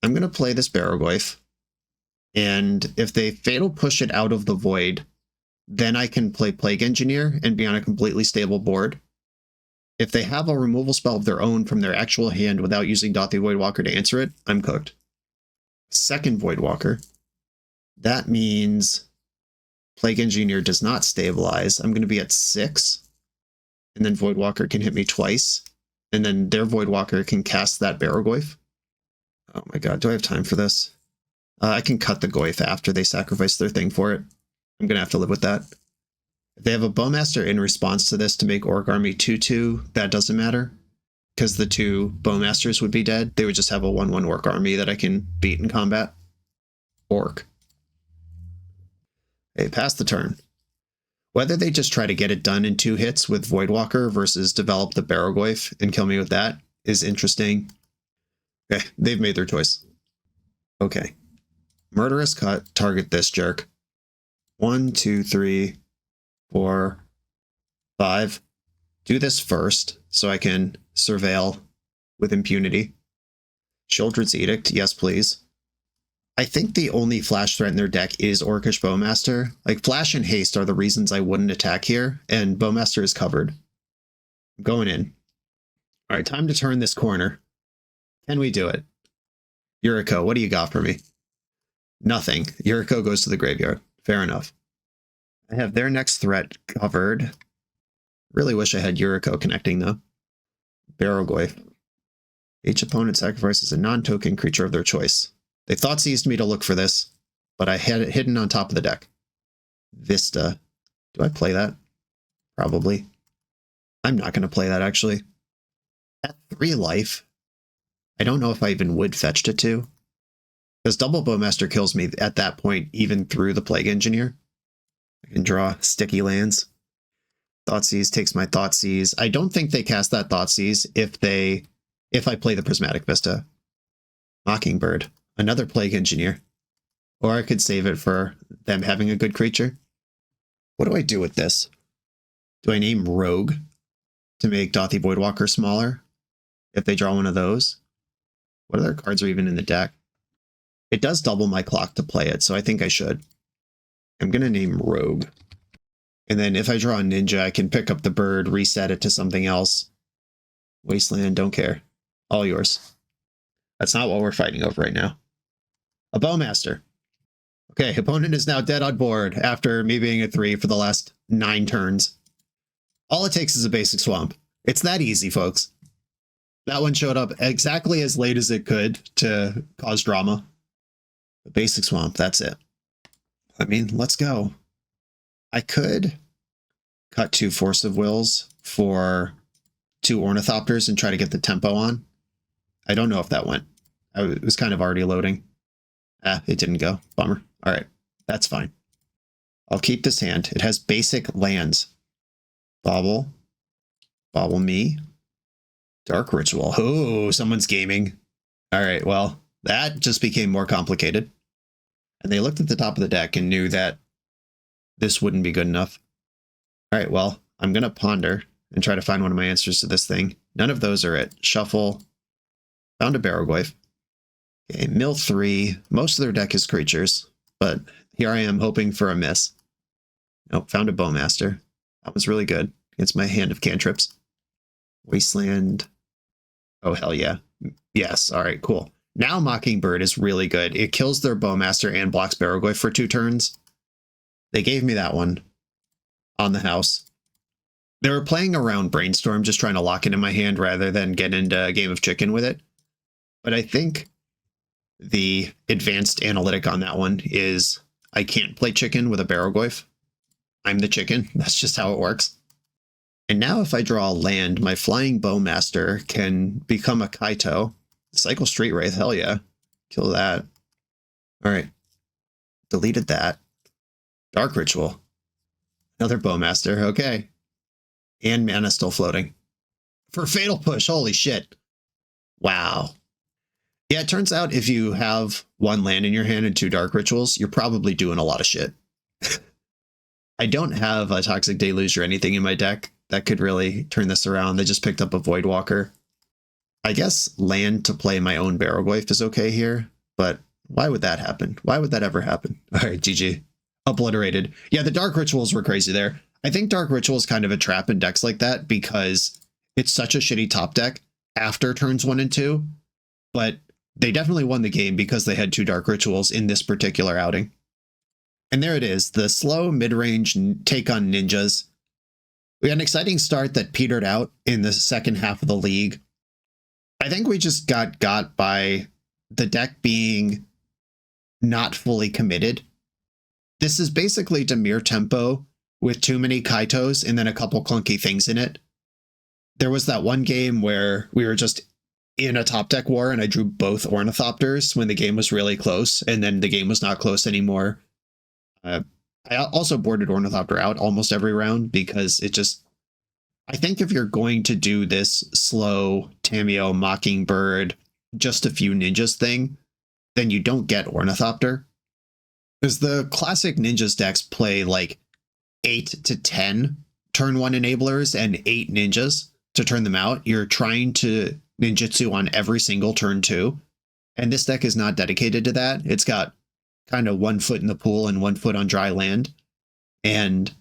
I'm going to play this Barrogoyf, and if they Fatal Push it out of the Void, then I can play Plague Engineer and be on a completely stable board. If they have a removal spell of their own from their actual hand without using Dauthi Voidwalker to answer it, I'm cooked. Second Voidwalker. That means Plague Engineer does not stabilize. I'm going to be at 6, and then Voidwalker can hit me twice, and then their Voidwalker can cast that Barrogoyf. Oh my god, do I have time for this? I can cut the Goyf after they sacrifice their thing for it. I'm going to have to live with that. If they have a Bowmaster in response to this to make Orc Army 2/2, that doesn't matter, because the 2 Bowmasters would be dead. They would just have a 1/1 Orc Army that I can beat in combat. Orc. Hey, pass the turn. Whether they just try to get it done in 2 hits with Voidwalker versus develop the Barrogoyf and kill me with that is interesting. Okay, they've made their choice. Okay. Murderous Cut, target this jerk. 1, 2, 3, 4, 5. Do this first, so I can surveil with impunity. Sheoldred's Edict, yes please. I think the only flash threat in their deck is Orcish Bowmaster. Like, Flash and Haste are the reasons I wouldn't attack here, and Bowmaster is covered. I'm going in. Alright, time to turn this corner. Can we do it? Yuriko, what do you got for me? Nothing. Yuriko goes to the graveyard. Fair enough. I have their next threat covered. Really wish I had Yuriko connecting, though. Barrogoyf. Each opponent sacrifices a non-token creature of their choice. They thought seized me to look for this, but I had it hidden on top of the deck. Vista. Do I play that? Probably. I'm not going to play that, actually. At 3 life, I don't know if I even would fetch to 2. Because Double Bowmaster kills me at that point, even through the Plague Engineer. I can draw sticky lands. Thoughtseize takes my Thoughtseize. I don't think they cast that Thoughtseize if I play the Prismatic Vista. Mockingbird. Another Plague Engineer. Or I could save it for them having a good creature. What do I do with this? Do I name Rogue to make Dauthi Voidwalker smaller if they draw one of those? What other cards are even in the deck? It does double my clock to play it, so I think I should. I'm going to name Rogue. And then if I draw a Ninja, I can pick up the bird, reset it to something else. Wasteland, don't care. All yours. That's not what we're fighting over right now. A Bowmaster. Okay, opponent is now dead on board after me being at 3 for the last 9 turns. All it takes is a basic swamp. It's that easy, folks. That one showed up exactly as late as it could to cause drama. A basic swamp, that's it. I mean, let's go. I could cut 2 Force of Wills for 2 Ornithopters and try to get the tempo on. I don't know if that went. It was kind of already loading. It didn't go. Bummer. All right, that's fine. I'll keep this hand. It has basic lands. Bobble. Bobble me. Dark Ritual. Oh, someone's gaming. All right, well, that just became more complicated. And they looked at the top of the deck and knew that this wouldn't be good enough. All right, well, I'm going to ponder and try to find one of my answers to this thing. None of those are it. Shuffle. Found a Barrogoyf. Okay, mill 3. Most of their deck is creatures, but here I am hoping for a miss. Nope, found a Bowmaster. That was really good against my hand of cantrips. Wasteland. Oh, hell yeah. Yes, all right, cool. Now Mockingbird is really good. It kills their Bowmaster and blocks Barrogoyf for 2 turns. They gave me that one on the house. They were playing around Brainstorm, just trying to lock it in my hand rather than get into a game of chicken with it. But I think the advanced analytic on that one is I can't play chicken with a Barrogoyf. I'm the chicken. That's just how it works. And now if I draw a land, my Flying Bowmaster can become a Kaito. Cycle Street Wraith, hell yeah. Kill that. All right. Deleted that. Dark Ritual. Another Bowmaster, okay. And mana still floating. For Fatal Push, holy shit. Wow. Yeah, it turns out if you have 1 land in your hand and 2 Dark Rituals, you're probably doing a lot of shit. I don't have a Toxic Deluge or anything in my deck that could really turn this around. They just picked up a Voidwalker. I guess land to play my own Barrowgoyf is okay here, but why would that happen? Why would that ever happen? All right, GG. Obliterated. Yeah, the Dark Rituals were crazy there. I think Dark Ritual is kind of a trap in decks like that because it's such a shitty top deck after turns 1 and 2, but they definitely won the game because they had 2 Dark Rituals in this particular outing. And there it is, the slow mid-range take on ninjas. We had an exciting start that petered out in the second half of the league. I think we just got by the deck being not fully committed. This is basically Dimir tempo with too many Kaitos and then a couple clunky things in it. There was that one game where we were just in a top deck war and I drew both Ornithopters when the game was really close, and then the game was not close anymore. I also boarded Ornithopter out almost every round because it just... I think if you're going to do this slow Tameo, Mockingbird, just a few ninjas thing, then you don't get Ornithopter. Because the classic ninjas decks play like 8 to 10 turn 1 enablers and 8 ninjas to turn them out. You're trying to ninjutsu on every single turn 2. And this deck is not dedicated to that. It's got kind of 1 foot in the pool and 1 foot on dry land. And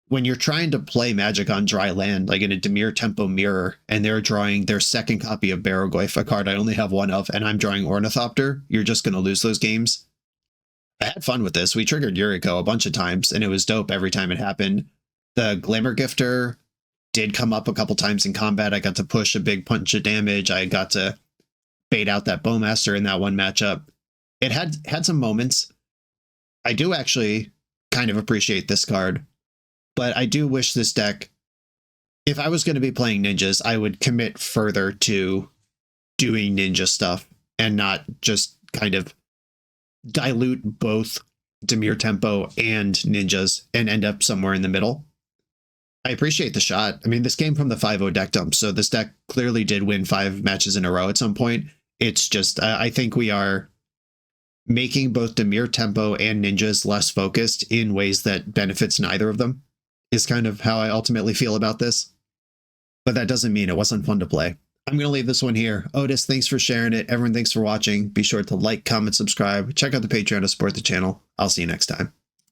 when you're trying to play Magic on dry land, like in a Dimir Tempo Mirror, and they're drawing their second copy of Barrowgoyf, a card I only have 1 of, and I'm drawing Ornithopter, you're just going to lose those games. I had fun with this. We triggered Yuriko a bunch of times, and it was dope every time it happened. The Glamour Gifter did come up a couple times in combat. I got to push a big punch of damage. I got to bait out that Bowmaster in that one matchup. It had some moments. I do actually kind of appreciate this card. But I do wish this deck, if I was going to be playing ninjas, I would commit further to doing ninja stuff and not just kind of dilute both Dimir Tempo and ninjas and end up somewhere in the middle. I appreciate the shot. I mean, this came from the 5-0 deck dump, so this deck clearly did win 5 matches in a row at some point. It's just, I think we are making both Dimir Tempo and ninjas less focused in ways that benefits neither of them. Is kind of how I ultimately feel about this. But that doesn't mean it wasn't fun to play. I'm going to leave this one here. Otis, thanks for sharing it. Everyone, thanks for watching. Be sure to like, comment, subscribe. Check out the Patreon to support the channel. I'll see you next time.